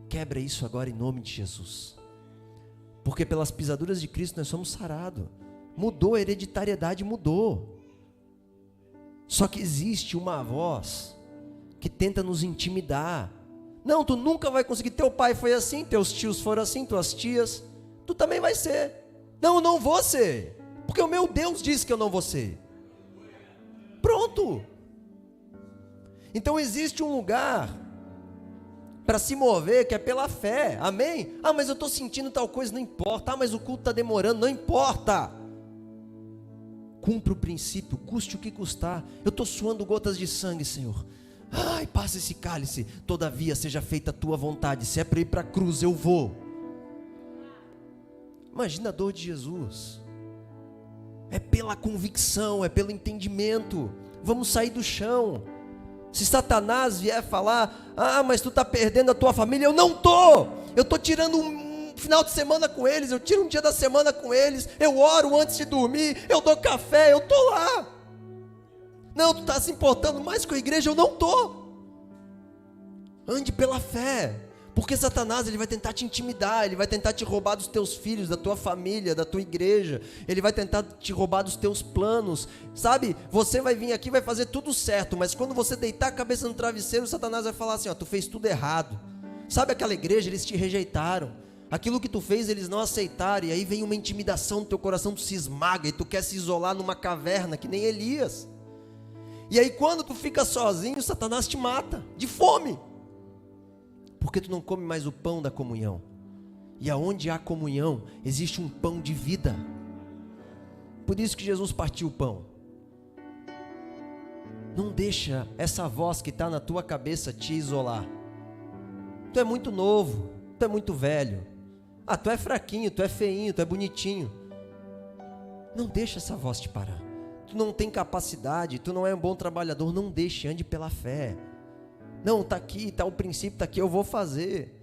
Quebra isso agora em nome de Jesus. Porque pelas pisaduras de Cristo nós somos sarados. Mudou, a hereditariedade mudou. Só que existe uma voz que tenta nos intimidar. Não, tu nunca vai conseguir, teu pai foi assim, teus tios foram assim, tuas tias, tu também vai ser. Não, eu não vou ser, porque o meu Deus disse que eu não vou ser. Pronto. Então existe um lugar para se mover que é pela fé, amém? Ah, mas eu estou sentindo tal coisa, não importa. Ah, mas o culto está demorando, não importa. Cumpra o princípio, custe o que custar. Eu estou suando gotas de sangue, Senhor. Ai, passa esse cálice, todavia seja feita a tua vontade. Se é para ir para a cruz, eu vou. Imagina a dor de Jesus. É pela convicção, é pelo entendimento. Vamos sair do chão. Se Satanás vier falar: ah, mas tu está perdendo a tua família, eu não estou. Eu estou tirando um final de semana com eles, eu tiro um dia da semana com eles, eu oro antes de dormir, eu dou café, eu estou lá. Não, tu está se importando mais com a igreja, eu não estou. Ande pela fé. Porque Satanás, ele vai tentar te intimidar, ele vai tentar te roubar dos teus filhos, da tua família, da tua igreja, ele vai tentar te roubar dos teus planos, sabe? Você vai vir aqui, vai fazer tudo certo, mas quando você deitar a cabeça no travesseiro, Satanás vai falar assim: ó, tu fez tudo errado. Sabe aquela igreja, eles te rejeitaram, aquilo que tu fez eles não aceitaram, e aí vem uma intimidação no teu coração, tu se esmaga, e tu quer se isolar numa caverna, que nem Elias. E aí quando tu fica sozinho, Satanás te mata, de fome. Porque tu não come mais o pão da comunhão. E aonde há comunhão, existe um pão de vida. Por isso que Jesus partiu o pão. Não deixa essa voz que está na tua cabeça te isolar. Tu é muito novo, tu é muito velho. Ah, tu é fraquinho, tu é feinho, tu é bonitinho. Não deixa essa voz te parar. Tu não tem capacidade, tu não é um bom trabalhador. Não deixe, ande pela fé. Não, está aqui, está o princípio, está aqui, eu vou fazer.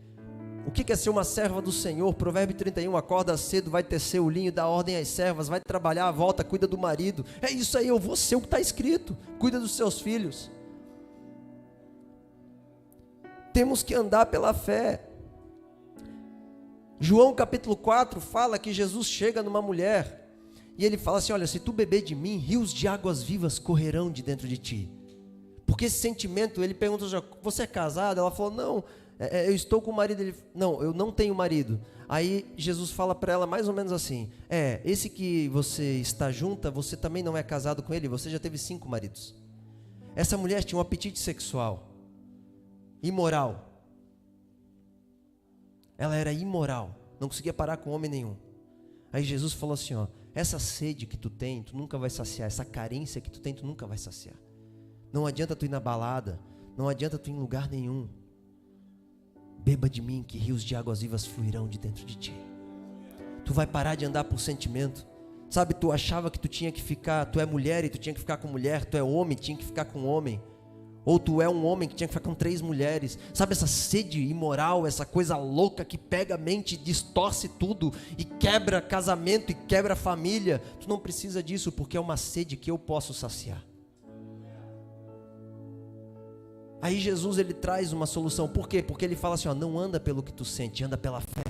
O que é ser uma serva do Senhor? Provérbio 31, acorda cedo, vai tecer o linho, dá ordem às servas, vai trabalhar, volta, cuida do marido. É isso aí, eu vou ser o que está escrito. Cuida dos seus filhos. Temos que andar pela fé. João capítulo 4 fala que Jesus chega numa mulher e ele fala assim: olha, se tu beber de mim, rios de águas vivas correrão de dentro de ti. Porque esse sentimento, ele pergunta: você é casado? Ela falou: não, eu estou com o marido. Ele: não, eu não tenho marido. Aí Jesus fala para ela mais ou menos assim: esse que você está junta, você também não é casado com ele, você já teve 5 maridos. Essa mulher tinha um apetite sexual, imoral. Ela era imoral, não conseguia parar com homem nenhum. Aí Jesus falou assim: ó, essa sede que tu tem, tu nunca vai saciar. Essa carência que tu tem, tu nunca vai saciar. Não adianta tu ir na balada, não adianta tu ir em lugar nenhum. Beba de mim, que rios de águas vivas fluirão de dentro de ti. Tu vai parar de andar por sentimento. Sabe, tu achava que tu tinha que ficar, tu é mulher e tu tinha que ficar com mulher, tu é homem, tinha que ficar com homem. Ou tu é um homem que tinha que ficar com 3 mulheres. Sabe essa sede imoral, essa coisa louca que pega a mente, distorce tudo e quebra casamento e quebra família. Tu não precisa disso, porque é uma sede que eu posso saciar. Aí Jesus, ele traz uma solução. Por quê? Porque ele fala assim, ó, não anda pelo que tu sente, anda pela fé.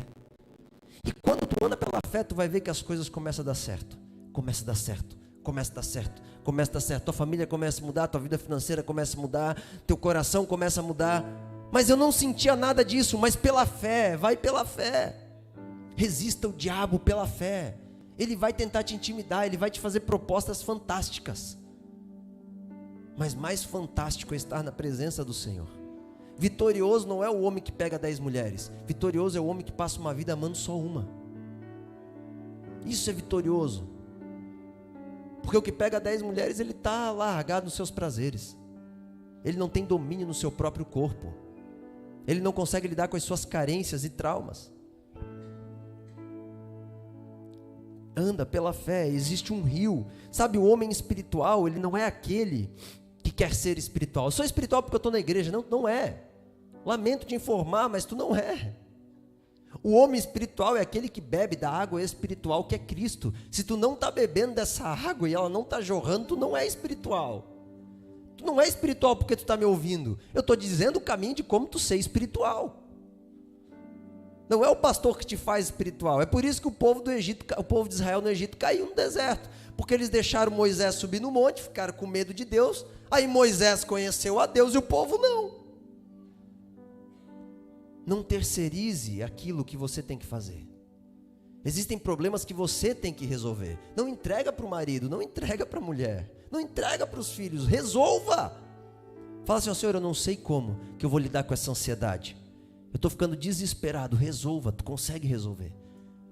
E quando tu anda pela fé, tu vai ver que as coisas começam a dar certo. Começa a dar certo. Começa a dar certo, começa a dar certo, tua família começa a mudar, tua vida financeira começa a mudar, teu coração começa a mudar. Mas eu não sentia nada disso, mas pela fé, vai pela fé. Resista o diabo pela fé. Ele vai tentar te intimidar, ele vai te fazer propostas fantásticas. Mas mais fantástico é estar na presença do Senhor. Vitorioso não é o homem que pega 10 mulheres, vitorioso é o homem que passa uma vida amando só uma. Isso é vitorioso. Porque o que pega 10 mulheres, ele está largado nos seus prazeres. Ele não tem domínio no seu próprio corpo. Ele não consegue lidar com as suas carências e traumas. Anda pela fé, existe um rio. Sabe, o homem espiritual, ele não é aquele que quer ser espiritual. Eu sou espiritual porque eu estou na igreja. Não, não é. Lamento te informar, mas tu não é. O homem espiritual é aquele que bebe da água espiritual que é Cristo. Se tu não está bebendo dessa água e ela não está jorrando, tu não é espiritual. Tu não é espiritual porque tu está me ouvindo. Eu estou dizendo o caminho de como tu ser espiritual. Não é o pastor que te faz espiritual. É por isso que o povo do Egito, o povo de Israel no Egito caiu no deserto. Porque eles deixaram Moisés subir no monte, ficaram com medo de Deus. Aí Moisés conheceu a Deus e o povo não. Não terceirize aquilo que você tem que fazer. Existem problemas que você tem que resolver. Não entrega para o marido, não entrega para a mulher, não entrega para os filhos, resolva. Fala assim, ó, Senhor, eu não sei como que eu vou lidar com essa ansiedade. Eu estou ficando desesperado, resolva, tu consegue resolver.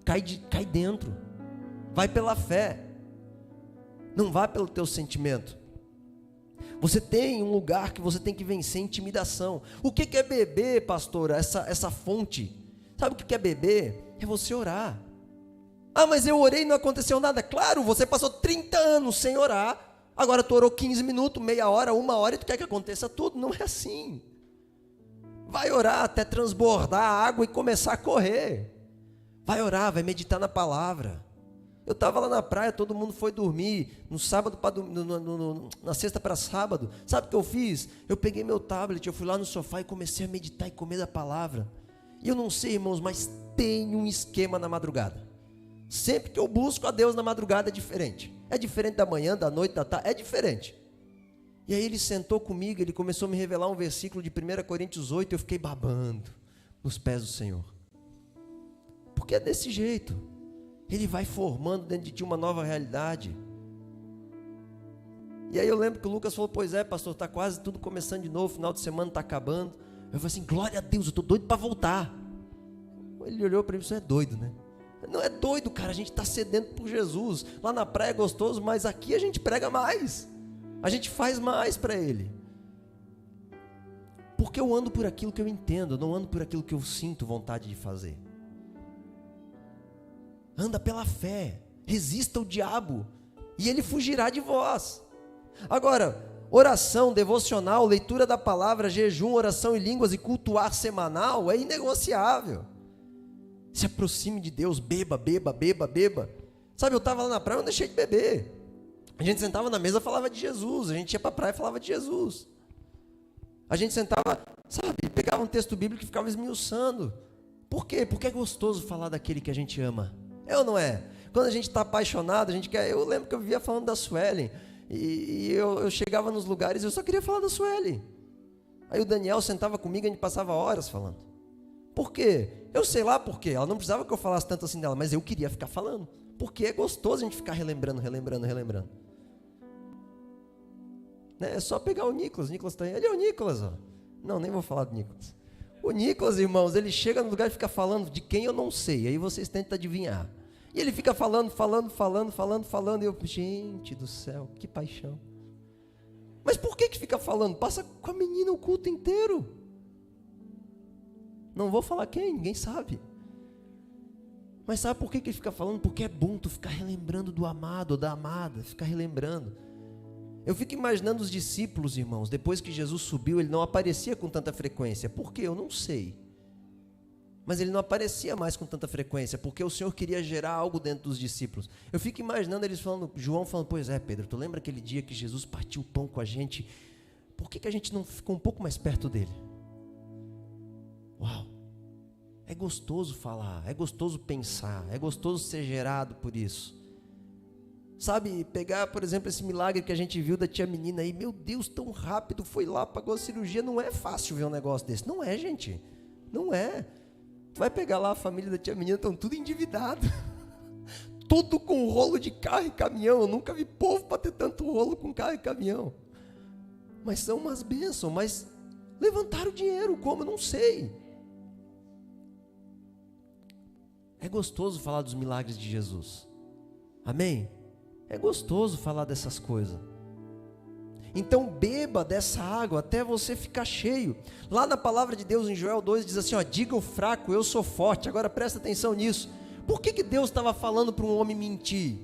Cai dentro, vai pela fé, não vá pelo teu sentimento. Você tem um lugar que você tem que vencer intimidação. O que é beber, pastor? Essa fonte. Sabe o que é beber? É você orar. Ah, mas eu orei e não aconteceu nada. Claro, você passou 30 anos sem orar. Agora tu orou 15 minutos, meia hora, 1 hora e tu quer que aconteça tudo. Não é assim. Vai orar até transbordar a água e começar a correr. Vai orar, vai meditar na palavra. Eu estava lá na praia, todo mundo foi dormir, no sábado na sexta para sábado. Sabe o que eu fiz? Eu peguei meu tablet, eu fui lá no sofá e comecei a meditar e comer da palavra. E eu não sei, irmãos, mas tem um esquema na madrugada. Sempre que eu busco a Deus na madrugada é diferente. É diferente da manhã, da noite, da tarde, é diferente. E aí ele sentou comigo, ele começou a me revelar um versículo de 1 Coríntios 8, e eu fiquei babando nos pés do Senhor. Porque é desse jeito. Ele vai formando dentro de ti uma nova realidade. E aí eu lembro que o Lucas falou, pois é, pastor, está quase tudo começando de novo, final de semana está acabando. Eu falei assim, glória a Deus, eu estou doido para voltar. Ele olhou para mim, você é doido, né? Não é doido, cara, a gente está sedento por Jesus. Lá na praia é gostoso, mas aqui a gente prega mais. A gente faz mais para Ele. Porque eu ando por aquilo que eu entendo, eu não ando por aquilo que eu sinto vontade de fazer. Anda pela fé, resista ao diabo, e ele fugirá de vós. Agora, oração, devocional, leitura da palavra, jejum, oração em línguas e cultuar semanal é inegociável. Se aproxime de Deus, beba. Sabe, eu estava lá na praia, eu não deixei de beber. A gente sentava na mesa e falava de Jesus, a gente ia para a praia e falava de Jesus. A gente sentava, sabe, pegava um texto bíblico e ficava esmiuçando. Por quê? Porque é gostoso falar daquele que a gente ama. É ou não é? Quando a gente está apaixonado, a gente quer... Eu lembro que eu vivia falando da Suelen, e eu chegava nos lugares e eu só queria falar da Suelen. Aí o Daniel sentava comigo e a gente passava horas falando. Por quê? Eu sei lá por quê. Ela não precisava que eu falasse tanto assim dela, mas eu queria ficar falando. Porque é gostoso a gente ficar relembrando. Né? É só pegar o Nicolas. O Nicolas está aí. Ele é o Nicolas, ó. Não, nem vou falar do Nicolas. O Nicolas, irmãos, ele chega no lugar e fica falando de quem eu não sei. Aí vocês tentam adivinhar. E ele fica falando. E eu, gente do céu, que paixão. Mas por que fica falando? Passa com a menina o culto inteiro. Não vou falar quem, ninguém sabe. Mas sabe por que ele fica falando? Porque é bom tu ficar relembrando do amado ou da amada, ficar relembrando. Eu fico imaginando os discípulos, irmãos, depois que Jesus subiu, ele não aparecia com tanta frequência. Por quê? Eu não sei. Mas ele não aparecia mais com tanta frequência, porque o Senhor queria gerar algo dentro dos discípulos. Eu fico imaginando eles falando, João falando, pois é, Pedro, tu lembra aquele dia que Jesus partiu o pão com a gente? Por que a gente não ficou um pouco mais perto dele? Uau! É gostoso falar, é gostoso pensar, é gostoso ser gerado por isso. Sabe, pegar, por exemplo, esse milagre que a gente viu da tia menina aí, meu Deus, tão rápido, foi lá, pagou a cirurgia, não é fácil ver um negócio desse. Não é, gente, não é. Tu vai pegar lá a família da tia menina, estão tudo endividado. Tudo com rolo de carro e caminhão. Eu nunca vi povo para ter tanto rolo com carro e caminhão. Mas são umas bênçãos, mas levantaram dinheiro, como? Eu não sei. É gostoso falar dos milagres de Jesus. Amém? É gostoso falar dessas coisas. Então beba dessa água até você ficar cheio. Lá na palavra de Deus em Joel 2 diz assim, ó, diga o fraco, eu sou forte. Agora presta atenção nisso. Por que Deus estava falando para um homem mentir?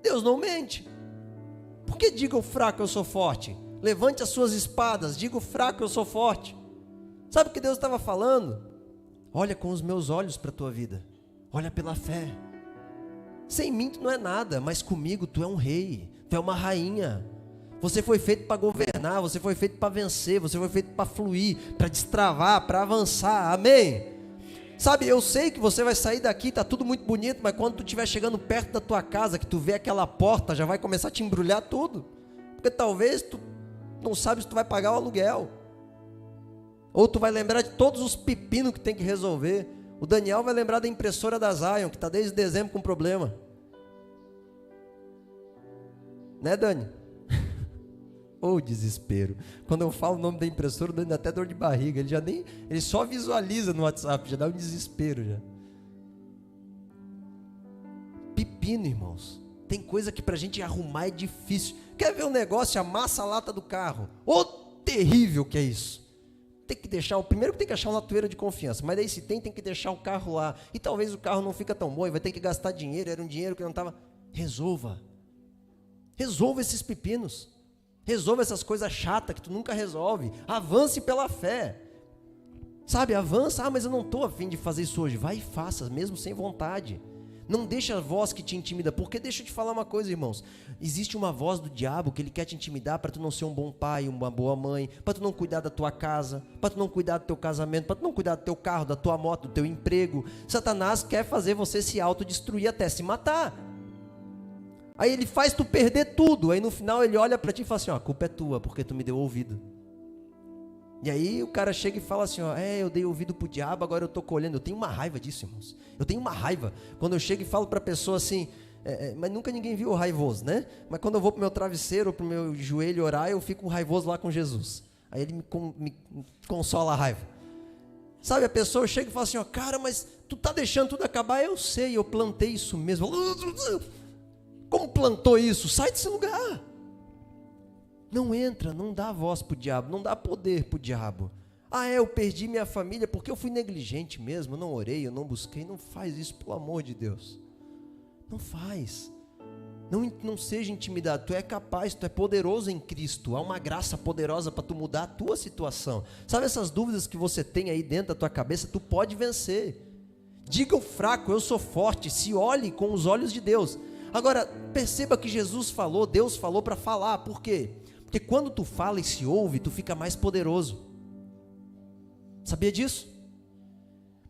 Deus não mente. Por que diga o fraco, eu sou forte? Levante as suas espadas, diga o fraco, eu sou forte. Sabe o que Deus estava falando? Olha com os meus olhos para a tua vida. Olha pela fé. Sem mim tu não é nada, mas comigo tu é um rei, tu é uma rainha. Você foi feito para governar, você foi feito para vencer, você foi feito para fluir, para destravar, para avançar, amém? Sabe, eu sei que você vai sair daqui, tá tudo muito bonito, mas quando tu estiver chegando perto da tua casa, que tu vê aquela porta, já vai começar a te embrulhar tudo, porque talvez tu não sabe se tu vai pagar o aluguel, ou tu vai lembrar de todos os pepinos que tem que resolver. O Daniel vai lembrar da impressora da Zion, que está desde dezembro com problema, né, Dani? Oh, desespero. Quando eu falo o nome da impressora, o Dani dá até dor de barriga. Ele só visualiza no WhatsApp, já dá um desespero já. Pepino, irmãos. Tem coisa que pra gente arrumar é difícil. Quer ver um negócio, amassa a lata do carro? Ô, terrível que é isso. Tem que deixar, primeiro que tem que achar uma latoeira de confiança, mas daí se tem que deixar o carro lá. E talvez o carro não fica tão bom, e vai ter que gastar dinheiro, era um dinheiro que não estava. Resolva esses pepinos. Resolva essas coisas chatas que tu nunca resolve. Avance pela fé. Sabe, avança. Mas eu não estou a fim de fazer isso hoje. Vai e faça, mesmo sem vontade. Não deixa a voz que te intimida. Porque deixa eu te falar uma coisa, irmãos. Existe uma voz do diabo que ele quer te intimidar para tu não ser um bom pai, uma boa mãe, para tu não cuidar da tua casa, para tu não cuidar do teu casamento, para tu não cuidar do teu carro, da tua moto, do teu emprego. Satanás quer fazer você se autodestruir até se matar. Aí ele faz tu perder tudo. Aí no final ele olha para ti e fala assim, ó, a culpa é tua, porque tu me deu ouvido. E aí o cara chega e fala assim, ó, eu dei ouvido pro diabo, agora eu tô colhendo. Eu tenho uma raiva disso, irmãos. Eu tenho uma raiva. Quando eu chego e falo pra pessoa assim, mas nunca ninguém viu o raivoso, né? Mas quando eu vou pro meu travesseiro, pro meu joelho orar, eu fico raivoso lá com Jesus. Aí ele me consola a raiva. Sabe, a pessoa chega e fala assim, ó, cara, mas tu tá deixando tudo acabar? Eu sei, eu plantei isso mesmo. Como plantou isso? Sai desse lugar. Não entra, não dá voz para o diabo, não dá poder para o diabo. Eu perdi minha família porque eu fui negligente mesmo, eu não orei, eu não busquei. Não faz isso, pelo amor de Deus. Não faz. Não seja intimidado, tu é capaz, tu é poderoso em Cristo. Há uma graça poderosa para tu mudar a tua situação. Sabe essas dúvidas que você tem aí dentro da tua cabeça? Tu pode vencer. Diga o fraco, eu sou forte. Se olhe com os olhos de Deus. Agora, perceba que Jesus falou, Deus falou para falar. Por quê? Porque quando tu fala e se ouve, tu fica mais poderoso. Sabia disso?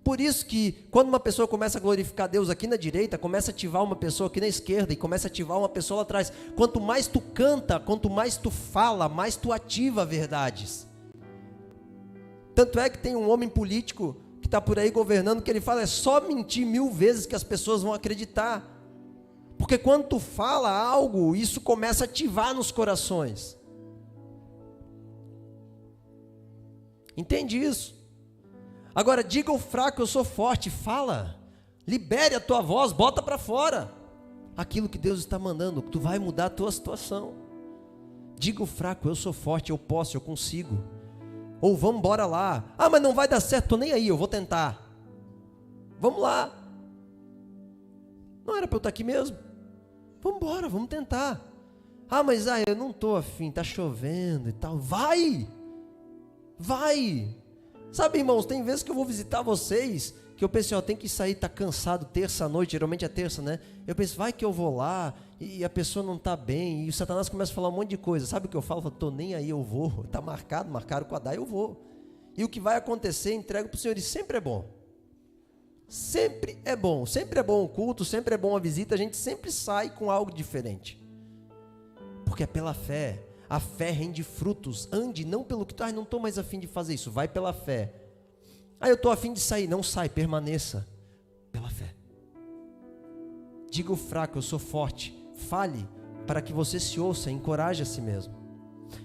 Por isso que quando uma pessoa começa a glorificar Deus aqui na direita, começa a ativar uma pessoa aqui na esquerda e começa a ativar uma pessoa lá atrás. Quanto mais tu canta, quanto mais tu fala, mais tu ativa verdades. Tanto é que tem um homem político que está por aí governando, que ele fala, é só mentir 1000 vezes que as pessoas vão acreditar. Porque quando tu fala algo, isso começa a ativar nos corações. Entende isso? Agora, diga ao fraco, eu sou forte, fala. Libere a tua voz, bota para fora aquilo que Deus está mandando, que tu vai mudar a tua situação. Diga ao fraco, eu sou forte, eu posso, eu consigo. Ou vamos embora lá. Mas não vai dar certo, tô nem aí, eu vou tentar. Vamos lá. Não era para eu estar aqui mesmo? Vamos embora, vamos tentar. Mas eu não estou afim, está chovendo e tal. Vai! Sabe, irmãos, tem vezes que eu vou visitar vocês, que eu penso, tem que sair, tá cansado, terça-noite, geralmente é terça, né? Eu penso, vai que eu vou lá, e a pessoa não está bem, e o Satanás começa a falar um monte de coisa. Sabe o que eu falo? Eu falo, tô nem aí, eu vou. Está marcaram com a Dai, eu vou. E o que vai acontecer, entrego para o Senhor, e sempre é bom. Sempre é bom o culto, sempre é bom a visita, a gente sempre sai com algo diferente. Porque é pela fé, a fé rende frutos. Ande não pelo que não estou mais afim de fazer isso, vai pela fé. Eu estou afim de sair, não sai, permaneça pela fé. Diga o fraco, eu sou forte. Fale para que você se ouça, encoraje a si mesmo.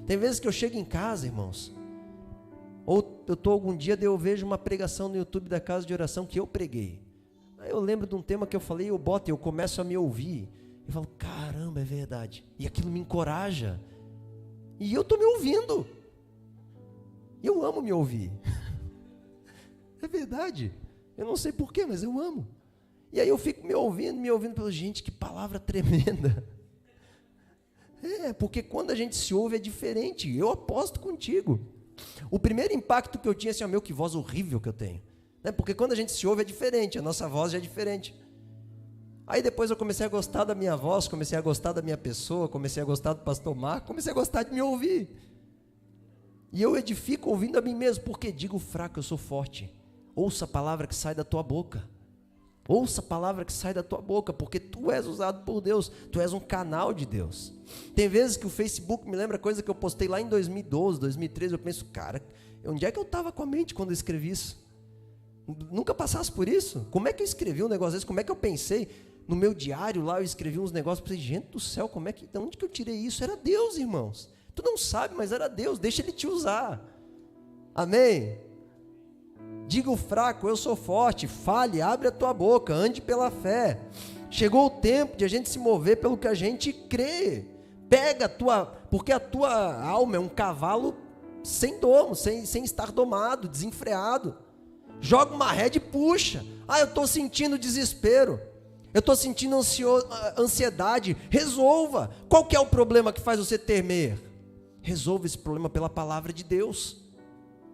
Tem vezes que eu chego em casa, irmãos, ou eu estou algum dia, eu vejo uma pregação no YouTube da casa de oração que eu preguei. Aí eu lembro de um tema que eu falei, eu começo a me ouvir. Eu falo, caramba, é verdade. E aquilo me encoraja. E eu estou me ouvindo. Eu amo me ouvir. É verdade. Eu não sei porquê, mas eu amo. E aí eu fico me ouvindo pela gente, que palavra tremenda. Porque quando a gente se ouve é diferente. Eu aposto contigo. O primeiro impacto que eu tinha, assim, que voz horrível que eu tenho. Porque quando a gente se ouve é diferente, a nossa voz já é diferente. Aí depois eu comecei a gostar da minha voz, comecei a gostar da minha pessoa, comecei a gostar do pastor Marco, comecei a gostar de me ouvir. E eu edifico ouvindo a mim mesmo, porque digo fraco, eu sou forte. Ouça a palavra que sai da tua boca. Ouça a palavra que sai da tua boca, porque tu és usado por Deus, tu és um canal de Deus. Tem vezes que o Facebook me lembra coisa que eu postei lá em 2012, 2013, eu penso, cara, onde é que eu estava com a mente quando eu escrevi isso? Nunca passasse por isso? Como é que eu escrevi um negócio desse? Como é que eu pensei? No meu diário lá eu escrevi uns negócios, pensei, gente do céu, de onde que eu tirei isso? Era Deus, irmãos. Tu não sabe, mas era Deus, deixa Ele te usar. Amém? Diga o fraco, eu sou forte, fale, abre a tua boca, ande pela fé. Chegou o tempo de a gente se mover pelo que a gente crê. Pega porque a tua alma é um cavalo sem domo, sem estar domado, desenfreado. Joga uma rédea e puxa. Eu estou sentindo desespero. Eu estou sentindo ansiedade. Resolva. Qual que é o problema que faz você temer? Resolva esse problema pela palavra de Deus.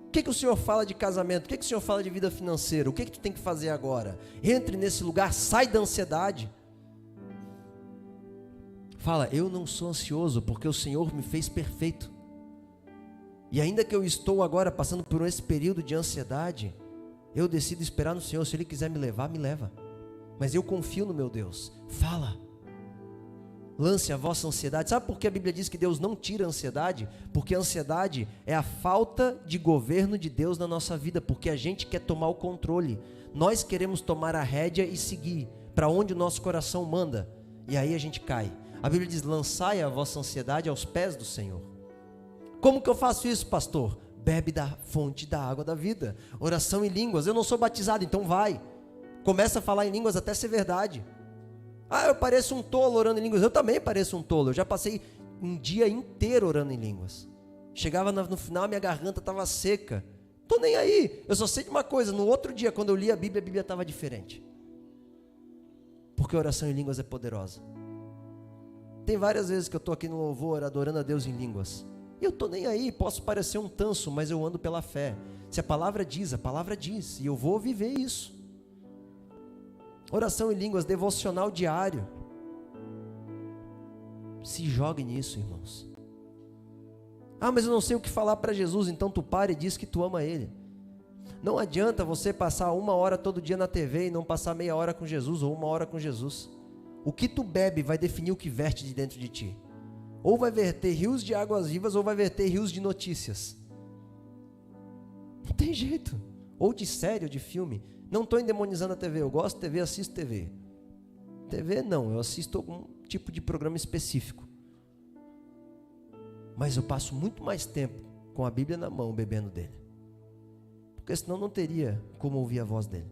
O que o Senhor fala de casamento? O que o Senhor fala de vida financeira? O que tu tem que fazer agora? Entre nesse lugar, sai da ansiedade. Fala, eu não sou ansioso, porque o Senhor me fez perfeito. E ainda que eu estou agora passando por esse período de ansiedade, eu decido esperar no Senhor. Se Ele quiser me levar, me leva. Mas eu confio no meu Deus. Fala. Lance a vossa ansiedade. Sabe por que a Bíblia diz que Deus não tira a ansiedade? Porque a ansiedade é a falta de governo de Deus na nossa vida, porque a gente quer tomar o controle. Nós queremos tomar a rédea e seguir para onde o nosso coração manda. E aí a gente cai. A Bíblia diz, lançai a vossa ansiedade aos pés do Senhor. Como que eu faço isso, pastor? Bebe da fonte da água da vida. Oração em línguas. Eu não sou batizado, então vai. Começa a falar em línguas até ser verdade. Eu pareço um tolo orando em línguas. Eu também pareço um tolo. Eu já passei um dia inteiro orando em línguas. Chegava no final, minha garganta estava seca. Tô nem aí. Eu só sei de uma coisa. No outro dia, quando eu li a Bíblia estava diferente. Porque a oração em línguas é poderosa. Tem várias vezes que eu estou aqui no louvor, adorando a Deus em línguas. E eu tô nem aí. Posso parecer um tanso, mas eu ando pela fé. Se a palavra diz, e eu vou viver isso. Oração em línguas, devocional diário. Se jogue nisso, irmãos. Mas eu não sei o que falar para Jesus. Então tu para e diz que tu ama Ele. Não adianta você passar 1 hora todo dia na TV e não passar meia hora com Jesus ou 1 hora com Jesus. O que tu bebe vai definir o que verte de dentro de ti. Ou vai verter rios de águas vivas ou vai verter rios de notícias. Não tem jeito. Ou de série ou de filme. Não estou endemonizando a TV, eu gosto de TV, assisto TV. TV não, eu assisto algum tipo de programa específico. Mas eu passo muito mais tempo com a Bíblia na mão, bebendo dele. Porque senão não teria como ouvir a voz dele.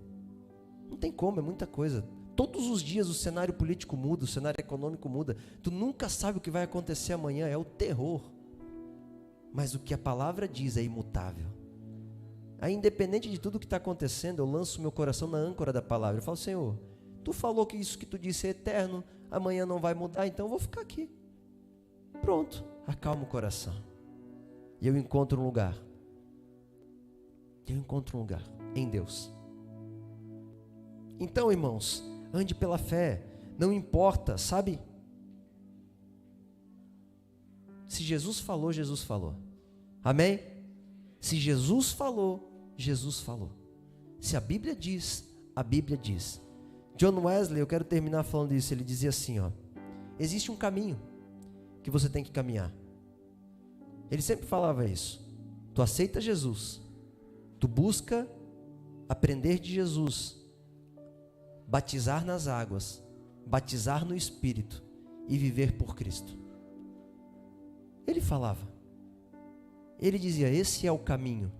Não tem como, é muita coisa. Todos os dias o cenário político muda, o cenário econômico muda. Tu nunca sabe o que vai acontecer amanhã, é o terror. Mas o que a palavra diz é imutável. Aí, independente de tudo que está acontecendo, eu lanço meu coração na âncora da palavra. Eu falo, Senhor, Tu falou que isso que tu disse é eterno, amanhã não vai mudar, então eu vou ficar aqui. Pronto, acalma o coração. E eu encontro um lugar. Eu encontro um lugar em Deus. Então, irmãos, ande pela fé. Não importa, sabe? Se Jesus falou, Jesus falou. Amém? Se Jesus falou, Jesus falou. Se a Bíblia diz, a Bíblia diz. John Wesley, eu quero terminar falando isso. Ele dizia assim, ó: existe um caminho que você tem que caminhar. Ele sempre falava isso. Tu aceita Jesus, tu busca aprender de Jesus, batizar nas águas, batizar no Espírito e viver por Cristo. Ele falava. Ele dizia, esse é o caminho.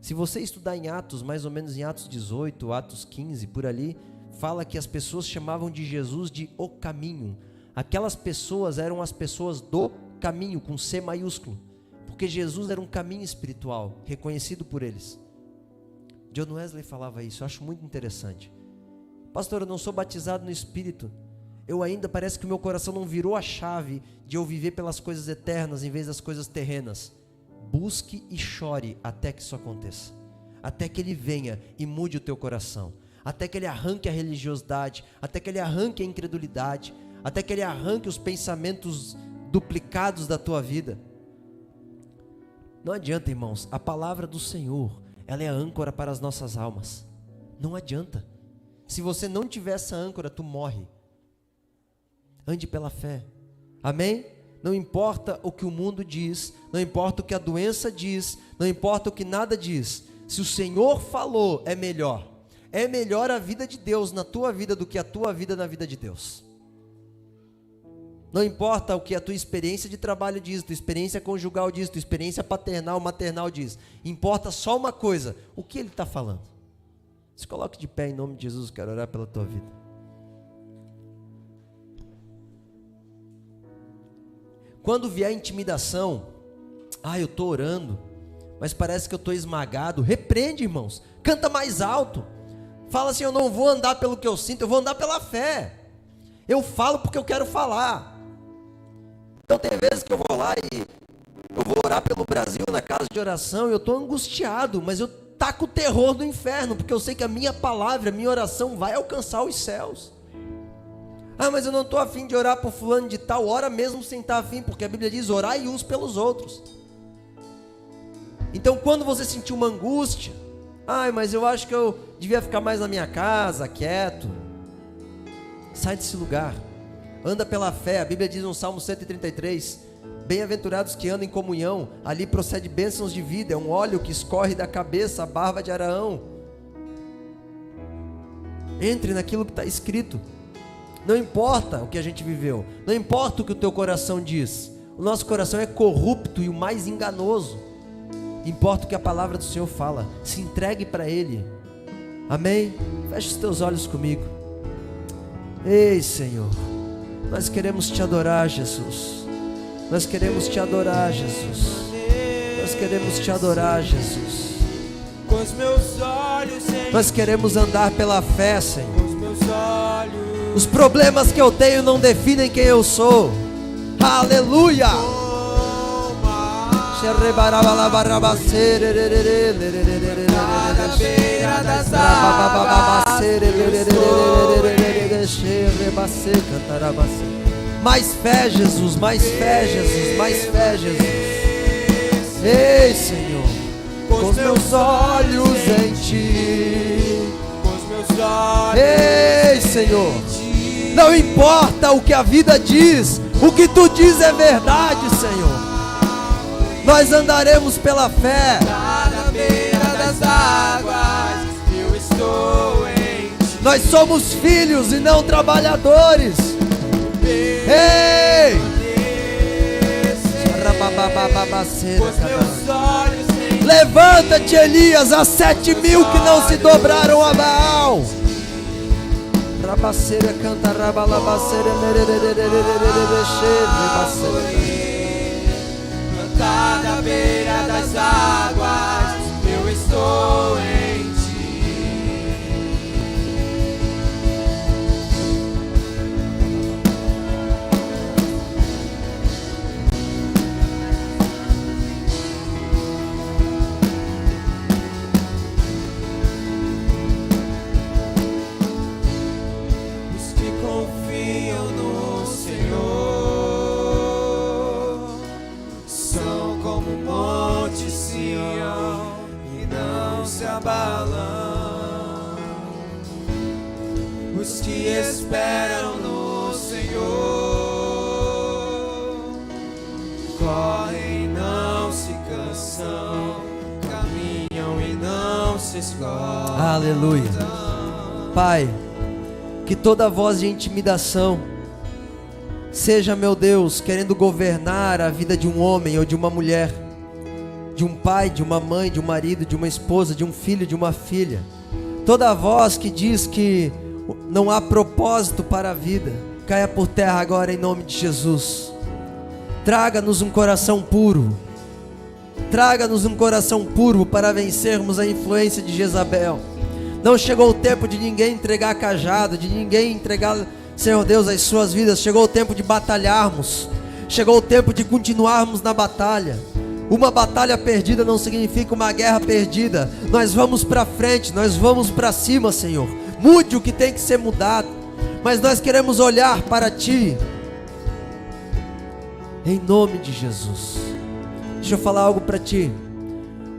Se você estudar em Atos, mais ou menos em Atos 18, Atos 15, por ali, fala que as pessoas chamavam de Jesus de o caminho. Aquelas pessoas eram as pessoas do caminho, com C maiúsculo, porque Jesus era um caminho espiritual, reconhecido por eles. John Wesley falava isso, eu acho muito interessante. Pastor, eu não sou batizado no Espírito, eu ainda, parece que o meu coração não virou a chave de eu viver pelas coisas eternas em vez das coisas terrenas. Busque e chore até que isso aconteça, até que Ele venha e mude o teu coração, até que Ele arranque a religiosidade, até que Ele arranque a incredulidade, até que Ele arranque os pensamentos duplicados da tua vida. Não adianta, irmãos, a palavra do Senhor, ela é a âncora para as nossas almas. Não adianta. Se você não tiver essa âncora, tu morre. Ande pela fé. Amém? Não importa o que o mundo diz, não importa o que a doença diz, não importa o que nada diz. Se o Senhor falou, é melhor. É melhor a vida de Deus na tua vida do que a tua vida na vida de Deus. Não importa o que a tua experiência de trabalho diz, tua experiência conjugal diz, tua experiência paternal, maternal diz. Importa só uma coisa, o que Ele está falando. Se coloque de pé em nome de Jesus, quero orar pela tua vida. Quando vier intimidação, eu estou orando, mas parece que eu estou esmagado, repreende, irmãos, canta mais alto, fala assim, eu não vou andar pelo que eu sinto, eu vou andar pela fé, eu falo porque eu quero falar. Então tem vezes que eu vou lá e eu vou orar pelo Brasil na casa de oração, e eu estou angustiado, mas eu taco o terror do inferno, porque eu sei que a minha palavra, a minha oração vai alcançar os céus. Mas eu não estou afim de orar por fulano de tal, ora mesmo sem estar afim, porque a Bíblia diz, orai uns pelos outros. Então quando você sentir uma angústia, mas eu acho que eu devia ficar mais na minha casa, quieto, sai desse lugar, anda pela fé. A Bíblia diz no Salmo 133, bem-aventurados que andam em comunhão, ali procede bênçãos de vida, é um óleo que escorre da cabeça, a barba de Araão. Entre naquilo que está escrito. Não importa o que a gente viveu, não importa o que o teu coração diz, o nosso coração é corrupto e o mais enganoso. Importa o que a palavra do Senhor fala, se entregue para Ele. Amém? Feche os teus olhos comigo. Ei, Senhor, nós queremos Te adorar, Jesus. Nós queremos Te adorar, Jesus. Nós queremos Te adorar, Jesus. Com os meus olhos, Senhor. Nós queremos andar pela fé, Senhor. Com os meus olhos. Os problemas que eu tenho não definem quem eu sou. Aleluia! Cada beira das águas, mais fé, Jesus, mais fé, Jesus, mais fé, Jesus. Ei, Senhor, com os meus olhos em Ti. Com os meus olhos. Ei, Senhor, não importa o que a vida diz, o que Tu diz é verdade, Senhor. Nós andaremos pela fé. Cada beira das águas, eu estou em Ti. Nós somos filhos e não trabalhadores. Ei! Com os meus olhos em Ti. Levanta-te, Elias, há 7.000 que não se dobraram a Baal. Rabaceira canta, rabalabaceira, cada beira das águas, eu estou em Ti. abalam. Os que esperam no Senhor correm, não se cansam, caminham e não se esgotam. Aleluia. Pai, que toda voz de intimidação seja, meu Deus, querendo governar a vida de um homem ou de uma mulher, de um pai, de uma mãe, de um marido, de uma esposa, de um filho, de uma filha. Toda voz que diz que não há propósito para a vida, caia por terra agora em nome de Jesus. Traga-nos um coração puro. Traga-nos um coração puro para vencermos a influência de Jezabel. Não chegou o tempo de ninguém entregar cajado, de ninguém entregar, Senhor Deus, as suas vidas. Chegou o tempo de batalharmos. Chegou o tempo de continuarmos na batalha. Uma batalha perdida não significa uma guerra perdida. Nós vamos para frente, nós vamos para cima, Senhor. Mude o que tem que ser mudado, mas nós queremos olhar para Ti, em nome de Jesus. Deixa eu falar algo para Ti.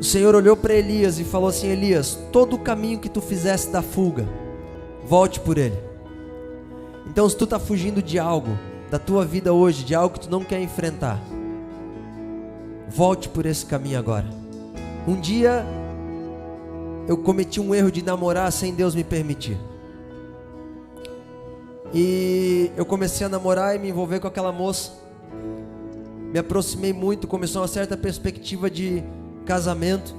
O Senhor olhou para Elias e falou assim: Elias, todo o caminho que tu fizesse da fuga, volte por ele. Então, se tu está fugindo de algo da tua vida hoje, de algo que tu não quer enfrentar, volte por esse caminho agora. Um dia eu cometi um erro de namorar sem Deus me permitir. E eu comecei a namorar e me envolver com aquela moça. Me aproximei muito, começou uma certa perspectiva de casamento.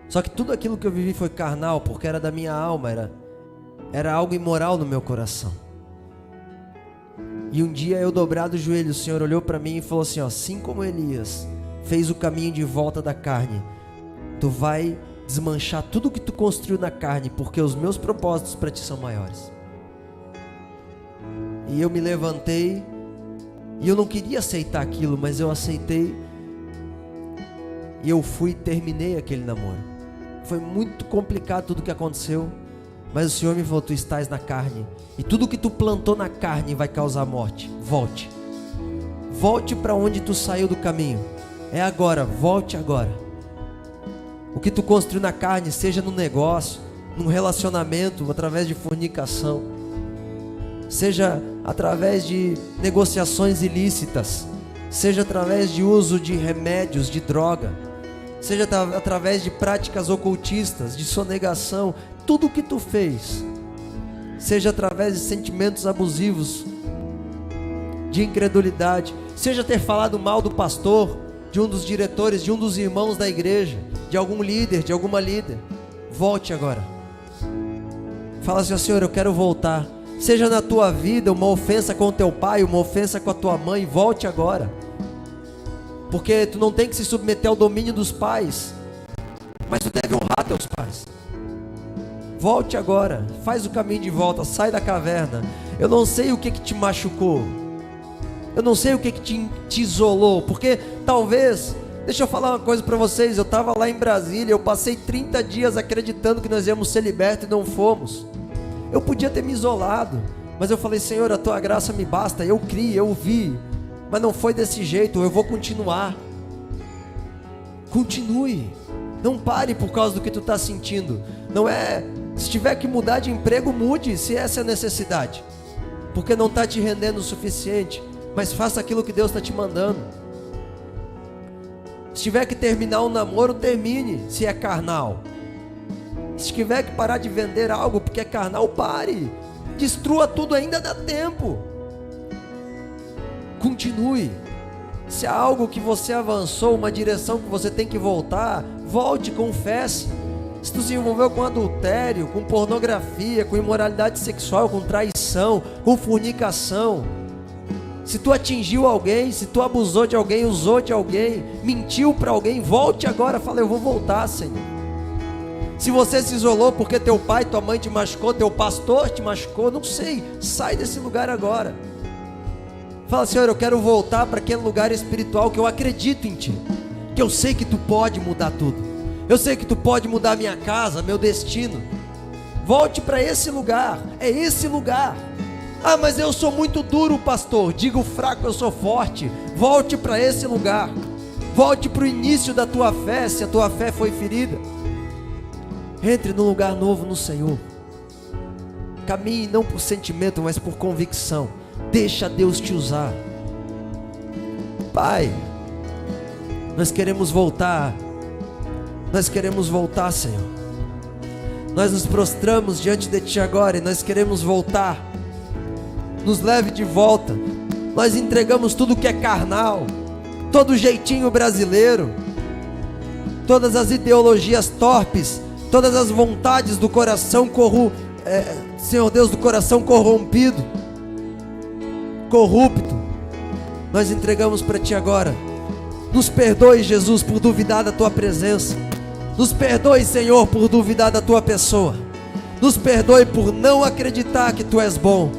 Só que tudo aquilo que eu vivi foi carnal, porque era da minha alma, era algo imoral no meu coração. E um dia eu dobrado o joelho, o Senhor olhou para mim e falou assim: ó, assim como Elias fez o caminho de volta da carne, tu vai desmanchar tudo que tu construiu na carne, porque os meus propósitos para ti são maiores. E eu me levantei, e eu não queria aceitar aquilo, mas eu aceitei, e eu fui e terminei aquele namoro. Foi muito complicado tudo que aconteceu, mas o Senhor me falou: tu estás na carne, e tudo que tu plantou na carne vai causar morte. Volte. Volte para onde tu saiu do caminho. É agora, volte agora. O que tu construiu na carne, seja no negócio, num relacionamento, através de fornicação, seja através de negociações ilícitas, seja através de uso de remédios, de droga, seja através de práticas ocultistas, de sonegação, tudo o que tu fez, seja através de sentimentos abusivos, de incredulidade, seja ter falado mal do pastor, de um dos diretores, de um dos irmãos da igreja, de algum líder, de alguma líder, volte agora. Fala assim: Senhor, eu quero voltar. Seja na tua vida uma ofensa com o teu pai, uma ofensa com a tua mãe, volte agora. Porque tu não tem que se submeter ao domínio dos pais, mas tu deve honrar teus pais. Volte agora, faz o caminho de volta, sai da caverna. Eu não sei o que te machucou, eu não sei o que te isolou, porque talvez, deixa eu falar uma coisa para vocês, eu estava lá em Brasília, eu passei 30 dias acreditando que nós íamos ser libertos e não fomos. Eu podia ter me isolado, mas eu falei: Senhor, a tua graça me basta. Eu criei, eu vi, mas não foi desse jeito, eu vou continuar. Continue, não pare por causa do que tu está sentindo. Não é, se tiver que mudar de emprego, mude, se essa é a necessidade, porque não está te rendendo o suficiente, mas faça aquilo que Deus está te mandando. Se tiver que terminar um namoro, termine, se é carnal. Se tiver que parar de vender algo porque é carnal, pare. Destrua tudo, ainda dá tempo. Continue. Se há algo que você avançou, uma direção que você tem que voltar, volte, confesse. Se tu se envolveu com adultério, com pornografia, com imoralidade sexual, com traição, com fornicação, se tu atingiu alguém, se tu abusou de alguém, usou de alguém, mentiu para alguém, volte agora. Fala: eu vou voltar, Senhor. Se você se isolou porque teu pai, tua mãe te machucou, teu pastor te machucou, não sei, sai desse lugar agora. Fala: Senhor, eu quero voltar para aquele lugar espiritual que eu acredito em Ti, que eu sei que Tu pode mudar tudo, eu sei que Tu pode mudar minha casa, meu destino. Volte para esse lugar, é esse lugar. Ah, mas eu sou muito duro, pastor. Diga: o fraco eu sou forte. Volte para esse lugar. Volte para o início da tua fé, se a tua fé foi ferida. Entre num lugar novo no Senhor. Caminhe não por sentimento, mas por convicção. Deixa Deus te usar. Pai, nós queremos voltar. Nós queremos voltar, Senhor. Nós nos prostramos diante de Ti agora e nós queremos voltar. Nos leve de volta. Nós entregamos tudo que é carnal, todo jeitinho brasileiro, todas as ideologias torpes, todas as vontades do coração Senhor Deus, do coração corrompido, corrupto. Nós entregamos para Ti agora. Nos perdoe, Jesus, por duvidar da Tua presença. Nos perdoe, Senhor, por duvidar da Tua pessoa. Nos perdoe por não acreditar que Tu és bom.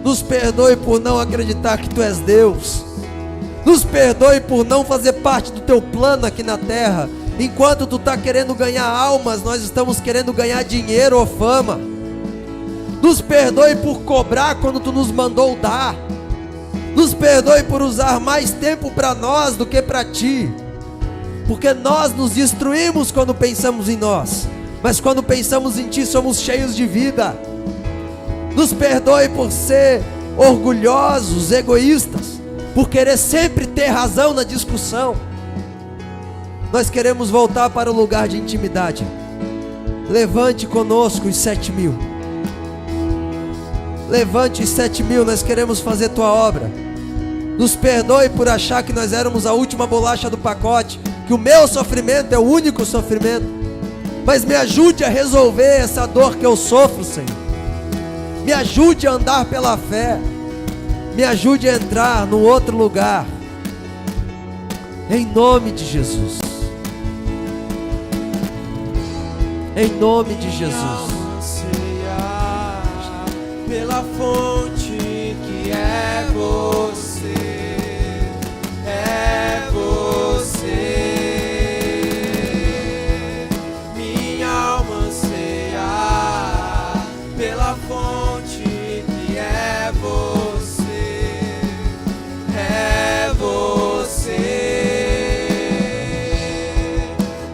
Nos perdoe por não acreditar que Tu és Deus. Nos perdoe por não fazer parte do Teu plano aqui na terra. Enquanto Tu está querendo ganhar almas, nós estamos querendo ganhar dinheiro ou fama. Nos perdoe por cobrar quando Tu nos mandou dar. Nos perdoe por usar mais tempo para nós do que para Ti. Porque nós nos destruímos quando pensamos em nós, mas quando pensamos em Ti somos cheios de vida. Nos perdoe por ser orgulhosos, egoístas, por querer sempre ter razão na discussão. Nós queremos voltar para o lugar de intimidade. Levante conosco os 7.000. Levante os 7.000, nós queremos fazer Tua obra. Nos perdoe por achar que nós éramos a última bolacha do pacote, que o meu sofrimento é o único sofrimento. Mas me ajude a resolver essa dor que eu sofro, Senhor. Me ajude a andar pela fé. Me ajude a entrar num outro lugar. Em nome de Jesus. Em nome de Jesus. Pela fonte que é você. É você. Minha alma anseia pela fonte que é você. É você.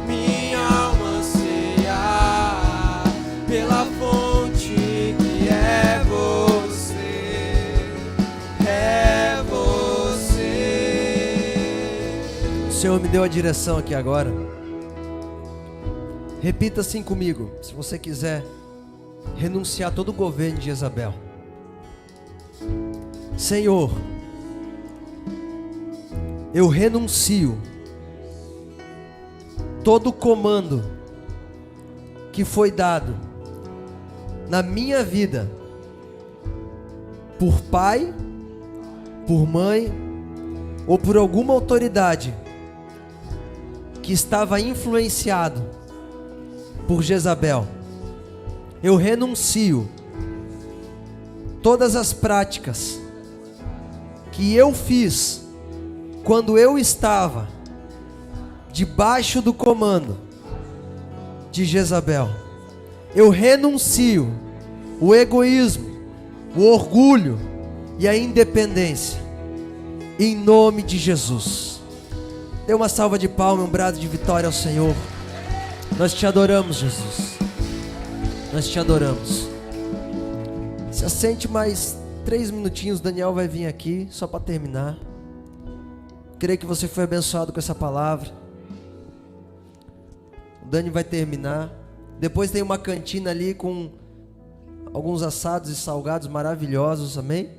Minha alma anseia pela fonte que é você. É você. O Senhor me deu a direção aqui agora. Repita assim comigo, se você quiser renunciar todo o governo de Jezabel. Senhor, eu renuncio todo o comando que foi dado na minha vida por pai, por mãe ou por alguma autoridade que estava influenciado por Jezabel. Eu renuncio todas as práticas que eu fiz quando eu estava debaixo do comando de Jezabel. Eu renuncio o egoísmo, o orgulho e a independência, em nome de Jesus. Dê uma salva de palmas, um brado de vitória ao Senhor. Nós Te adoramos, Jesus. Nós Te adoramos. Se assente mais 3 minutinhos, Daniel vai vir aqui só para terminar. Creio que você foi abençoado com essa palavra. O Dani vai terminar. Depois tem uma cantina ali com alguns assados e salgados maravilhosos, amém?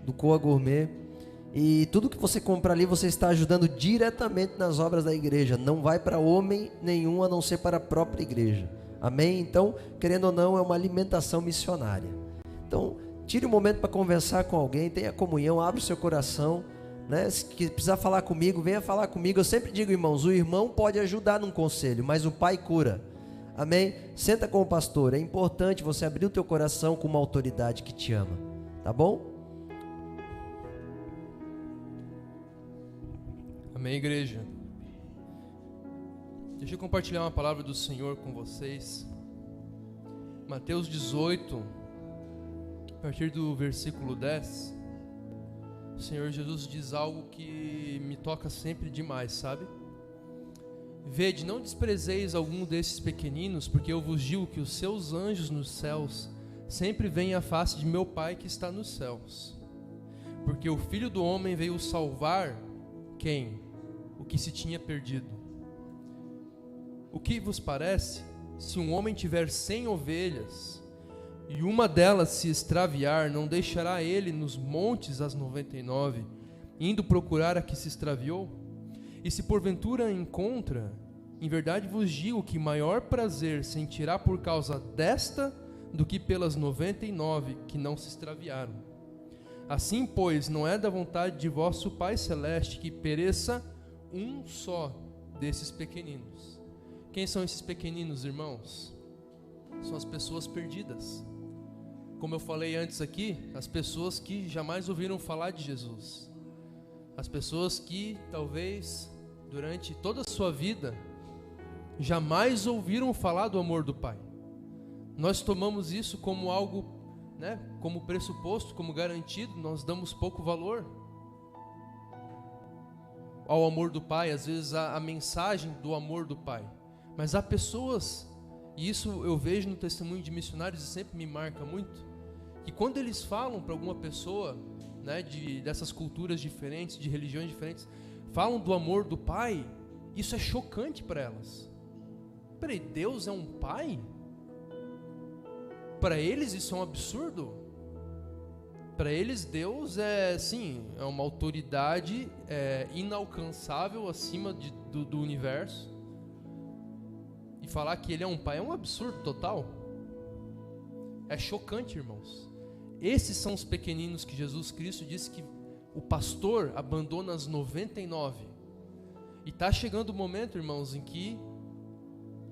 Do Coa Gourmet. E tudo que você comprar ali, você está ajudando diretamente nas obras da igreja. Não vai para homem nenhum, a não ser para a própria igreja. Amém? Então, querendo ou não, é uma alimentação missionária. Então, tire um momento para conversar com alguém, tenha comunhão, abra o seu coração, né? Se precisar falar comigo, venha falar comigo. Eu sempre digo, irmãos, o irmão pode ajudar num conselho, mas o pai cura. Amém? Senta com o pastor. É importante você abrir o teu coração com uma autoridade que te ama. Tá bom? Amém, igreja. Deixa eu compartilhar uma palavra do Senhor com vocês. Mateus 18, a partir do versículo 10. O Senhor Jesus diz algo que me toca sempre demais, sabe? Vede, não desprezeis algum desses pequeninos, porque eu vos digo que os seus anjos nos céus sempre veem a face de meu Pai que está nos céus. Porque o Filho do Homem veio salvar quem? O que se tinha perdido. O que vos parece? Se um homem tiver 100 ovelhas e uma delas se extraviar, não deixará ele nos montes as 99, indo procurar a que se extraviou? E se porventura a encontra, em verdade vos digo que maior prazer sentirá por causa desta do que pelas 99 que não se extraviaram. Assim, pois, não é da vontade de vosso Pai Celeste que pereça um só desses pequeninos. Quem são esses pequeninos, irmãos? São as pessoas perdidas. Como eu falei antes aqui, as pessoas que jamais ouviram falar de Jesus. As pessoas que talvez durante toda a sua vida jamais ouviram falar do amor do Pai. Nós tomamos isso como algo, como pressuposto, como garantido, nós damos pouco valor ao amor do Pai, às vezes a mensagem do amor do Pai. Mas há pessoas, e isso eu vejo no testemunho de missionários e sempre me marca muito, que quando eles falam para alguma pessoa, dessas culturas diferentes, de religiões diferentes, falam do amor do Pai, isso é chocante para elas. Peraí, Deus é um Pai? Para eles isso é um absurdo. Para eles Deus é uma autoridade inalcançável acima do universo. E falar que Ele é um Pai é um absurdo total. É chocante, irmãos. Esses são os pequeninos que Jesus Cristo disse que o pastor abandona as 99. E está chegando o momento, irmãos, em que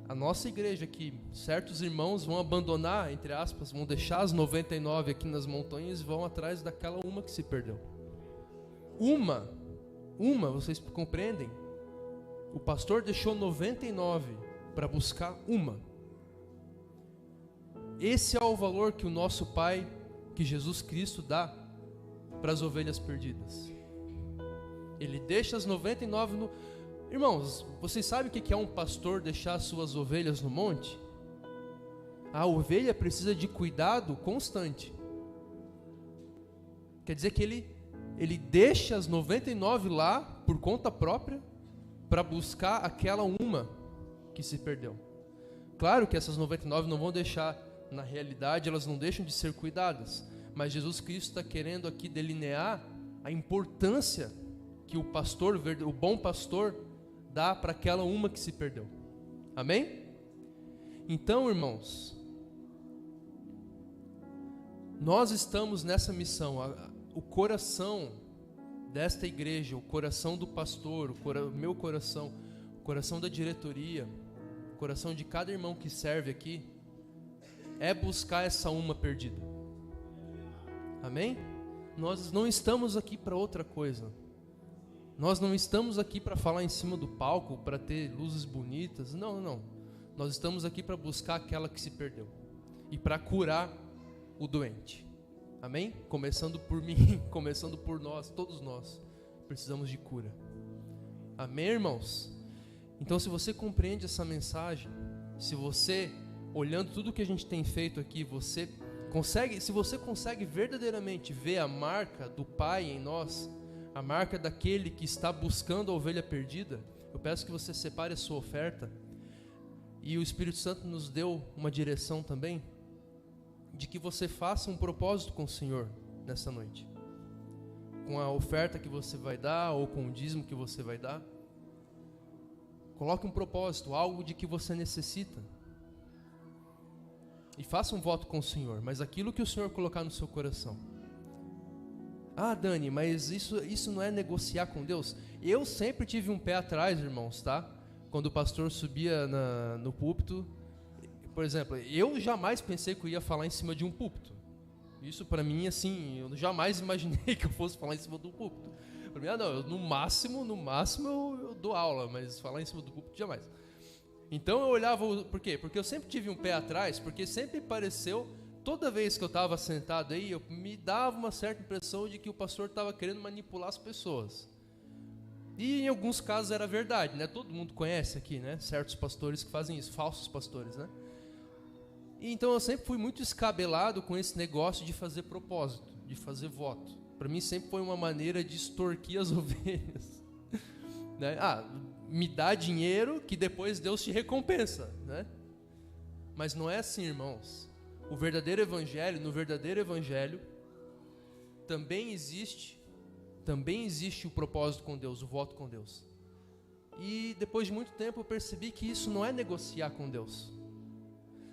a nossa igreja aqui, certos irmãos vão abandonar, entre aspas, vão deixar as 99 aqui nas montanhas e vão atrás daquela uma que se perdeu. Uma, vocês compreendem? O pastor deixou 99 para buscar uma. Esse é o valor que o nosso Pai, que Jesus Cristo dá para as ovelhas perdidas. Ele deixa as 99 no... Irmãos, vocês sabem o que é um pastor deixar as suas ovelhas no monte? A ovelha precisa de cuidado constante. Quer dizer que ele deixa as 99 lá por conta própria para buscar aquela uma que se perdeu. Claro que essas 99 não vão deixar, na realidade elas não deixam de ser cuidadas, mas Jesus Cristo está querendo aqui delinear a importância que o pastor, o bom pastor, dá para aquela uma que se perdeu. Amém? Então, irmãos, nós estamos nessa missão. O coração desta igreja, o coração do pastor, o meu coração, o coração da diretoria, o coração de cada irmão que serve aqui, é buscar essa uma perdida. Amém? Nós não estamos aqui para outra coisa. Nós não estamos aqui para falar em cima do palco, para ter luzes bonitas. Não. Nós estamos aqui para buscar aquela que se perdeu e para curar o doente. Amém? Começando por mim, começando por nós, todos nós precisamos de cura. Amém, irmãos? Então, se você compreende essa mensagem, se você, olhando tudo que a gente tem feito aqui, se você consegue verdadeiramente ver a marca do Pai em nós, a marca daquele que está buscando a ovelha perdida, eu peço que você separe a sua oferta. E o Espírito Santo nos deu uma direção também, de que você faça um propósito com o Senhor nessa noite. Com a oferta que você vai dar, ou com o dízimo que você vai dar. Coloque um propósito, algo de que você necessita. E faça um voto com o Senhor, mas aquilo que o Senhor colocar no seu coração. Ah, Dani, mas isso não é negociar com Deus? Eu sempre tive um pé atrás, irmãos, tá? Quando o pastor subia no púlpito, por exemplo, eu jamais pensei que eu ia falar em cima de um púlpito. Isso para mim, assim, eu jamais imaginei que eu fosse falar em cima do púlpito. Para mim, não, no máximo eu dou aula, mas falar em cima do púlpito jamais. Então eu olhava, por quê? Porque eu sempre tive um pé atrás, porque sempre pareceu... Toda vez que eu estava sentado aí, me dava uma certa impressão de que o pastor estava querendo manipular as pessoas. E em alguns casos era verdade, né? Todo mundo conhece aqui, né? Certos pastores que fazem isso, falsos pastores, né? E então eu sempre fui muito escabelado com esse negócio de fazer propósito, de fazer voto. Para mim sempre foi uma maneira de extorquir as ovelhas. Né? Me dá dinheiro que depois Deus te recompensa, né? Mas não é assim, irmãos. No verdadeiro evangelho também existe o propósito com Deus, o voto com Deus. E depois de muito tempo eu percebi que isso não é negociar com Deus.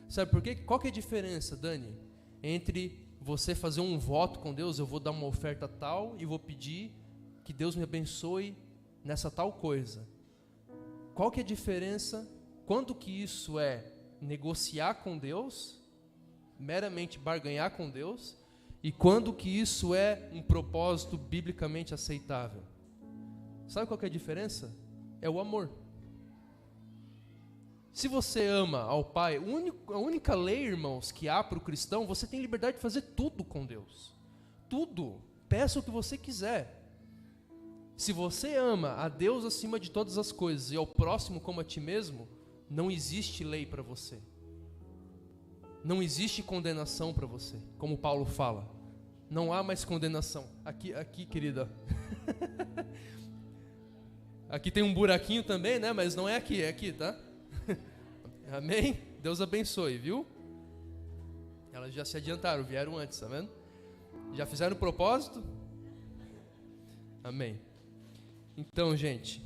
Sabe por quê? Qual que é a diferença, Dani, entre você fazer um voto com Deus, eu vou dar uma oferta tal e vou pedir que Deus me abençoe nessa tal coisa. Qual que é a diferença? Quando que isso é negociar com Deus, meramente barganhar com Deus, e quando que isso é um propósito biblicamente aceitável? Sabe qual que é a diferença? É o amor. Se você ama ao Pai, a única lei, irmãos, que há para o cristão, você tem liberdade de fazer tudo com Deus. Tudo. Peça o que você quiser. Se você ama a Deus acima de todas as coisas e ao próximo como a ti mesmo, não existe lei para você. Não existe condenação para você, como Paulo fala. Não há mais condenação. Aqui, querida. Aqui tem um buraquinho também, né? Mas não é aqui, tá? Amém? Deus abençoe, viu? Elas já se adiantaram, vieram antes, tá vendo? Já fizeram o propósito? Amém. Então, gente,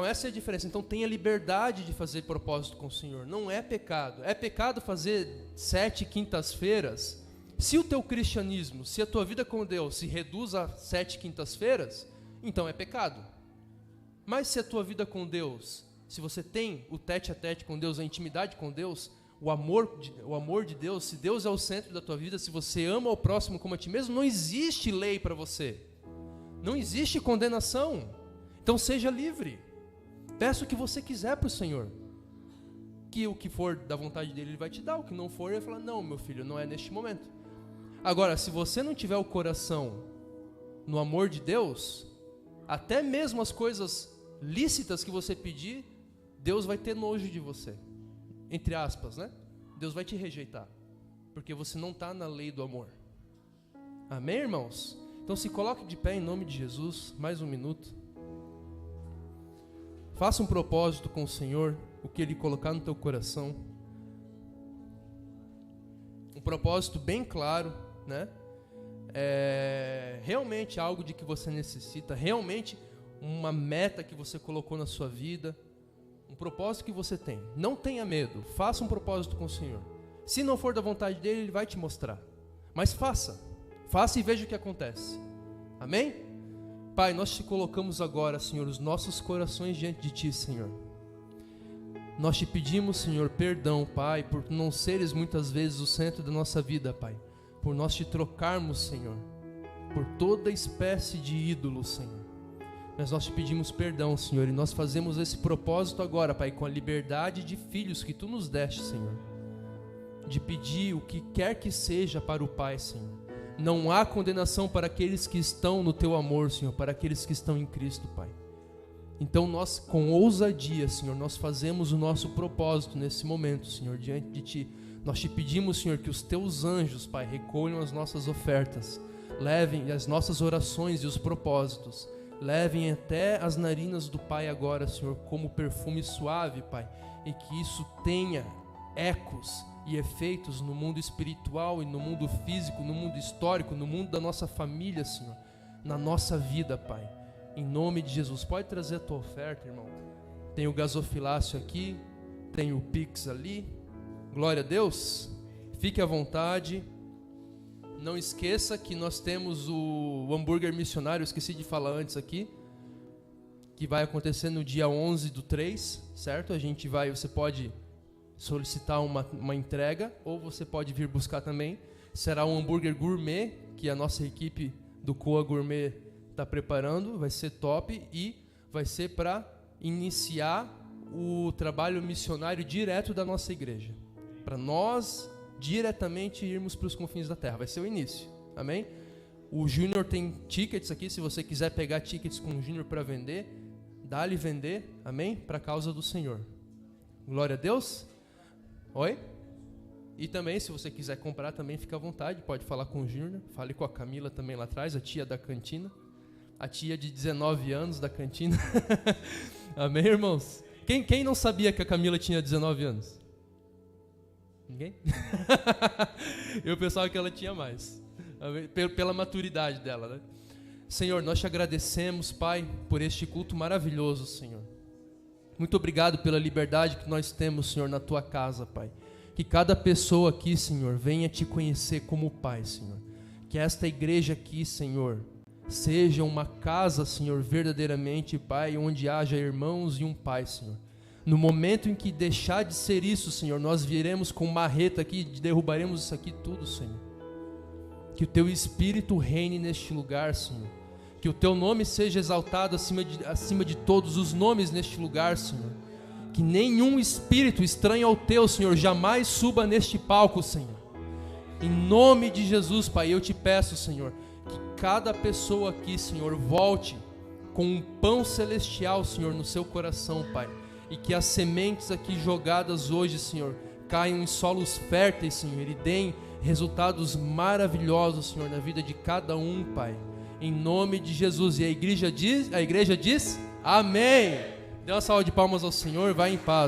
essa é a diferença. Então tenha liberdade de fazer propósito com o Senhor. Não é pecado. É pecado fazer 7 quintas-feiras. Se o teu cristianismo, se a tua vida com Deus se reduz a 7 quintas-feiras, então é pecado. Mas se a tua vida com Deus, se você tem o tete-a-tete com Deus, a intimidade com Deus, o amor de Deus, se Deus é o centro da tua vida, se você ama o próximo como a ti mesmo, não existe lei para você. Não existe condenação. Então seja livre. Peça o que você quiser para o Senhor. Que o que for da vontade dele, ele vai te dar. O que não for, ele vai falar, não, meu filho, não é neste momento. Agora, se você não tiver o coração no amor de Deus, até mesmo as coisas lícitas que você pedir, Deus vai ter nojo de você. Entre aspas, né? Deus vai te rejeitar. Porque você não está na lei do amor. Amém, irmãos? Então se coloque de pé em nome de Jesus, mais um minuto. Faça um propósito com o Senhor, o que Ele colocar no teu coração. Um propósito bem claro, né? É realmente algo de que você necessita, realmente uma meta que você colocou na sua vida, um propósito que você tem. Não tenha medo, faça um propósito com o Senhor. Se não for da vontade dEle, Ele vai te mostrar. Mas faça e veja o que acontece. Amém? Pai, nós te colocamos agora, Senhor, os nossos corações diante de Ti, Senhor. Nós te pedimos, Senhor, perdão, Pai, por não seres muitas vezes o centro da nossa vida, Pai. Por nós te trocarmos, Senhor, por toda espécie de ídolo, Senhor. Mas nós te pedimos perdão, Senhor, e nós fazemos esse propósito agora, Pai, com a liberdade de filhos que Tu nos deste, Senhor. De pedir o que quer que seja para o Pai, Senhor. Não há condenação para aqueles que estão no Teu amor, Senhor, para aqueles que estão em Cristo, Pai. Então nós, com ousadia, Senhor, nós fazemos o nosso propósito nesse momento, Senhor, diante de Ti. Nós te pedimos, Senhor, que os Teus anjos, Pai, recolham as nossas ofertas, levem as nossas orações e os propósitos, levem até as narinas do Pai agora, Senhor, como perfume suave, Pai, e que isso tenha ecos e efeitos no mundo espiritual e no mundo físico, no mundo histórico, no mundo da nossa família, Senhor, na nossa vida, Pai. Em nome de Jesus, pode trazer a tua oferta, irmão. Tem o gasofilácio aqui, tem o Pix ali. Glória a Deus. Fique à vontade. Não esqueça que nós temos o hambúrguer missionário, eu esqueci de falar antes aqui, que vai acontecer no dia 11/3, certo? Você pode solicitar uma entrega, ou você pode vir buscar também. Será um hambúrguer gourmet, que a nossa equipe do Coa Gourmet está preparando, vai ser top, e vai ser para iniciar o trabalho missionário direto da nossa igreja, para nós diretamente irmos para os confins da terra. Vai ser o início, amém? O Júnior tem tickets aqui, se você quiser pegar tickets com o Júnior para vender, dá-lhe vender, amém? Para a causa do Senhor. Glória a Deus. Oi? E também, se você quiser comprar, também fica à vontade, pode falar com o Júnior, fale com a Camila também lá atrás, a tia da cantina, a tia de 19 anos da cantina. Amém, irmãos? Quem não sabia que a Camila tinha 19 anos? Ninguém? Eu pensava que ela tinha mais, pela maturidade dela, né? Senhor, nós te agradecemos, Pai, por este culto maravilhoso, Senhor. Muito obrigado pela liberdade que nós temos, Senhor, na tua casa, Pai. Que cada pessoa aqui, Senhor, venha te conhecer como Pai, Senhor. Que esta igreja aqui, Senhor, seja uma casa, Senhor, verdadeiramente, Pai, onde haja irmãos e um Pai, Senhor. No momento em que deixar de ser isso, Senhor, nós viremos com marreta aqui e derrubaremos isso aqui tudo, Senhor. Que o teu Espírito reine neste lugar, Senhor. Que o teu nome seja exaltado acima de todos os nomes neste lugar, Senhor. Que nenhum espírito estranho ao teu, Senhor, jamais suba neste palco, Senhor. Em nome de Jesus, Pai, eu te peço, Senhor, que cada pessoa aqui, Senhor, volte com um pão celestial, Senhor, no seu coração, Pai. E que as sementes aqui jogadas hoje, Senhor, caiam em solos férteis, Senhor, e deem resultados maravilhosos, Senhor, na vida de cada um, Pai. Em nome de Jesus. E a igreja diz, amém. Dê uma salva de palmas ao Senhor, vai em paz.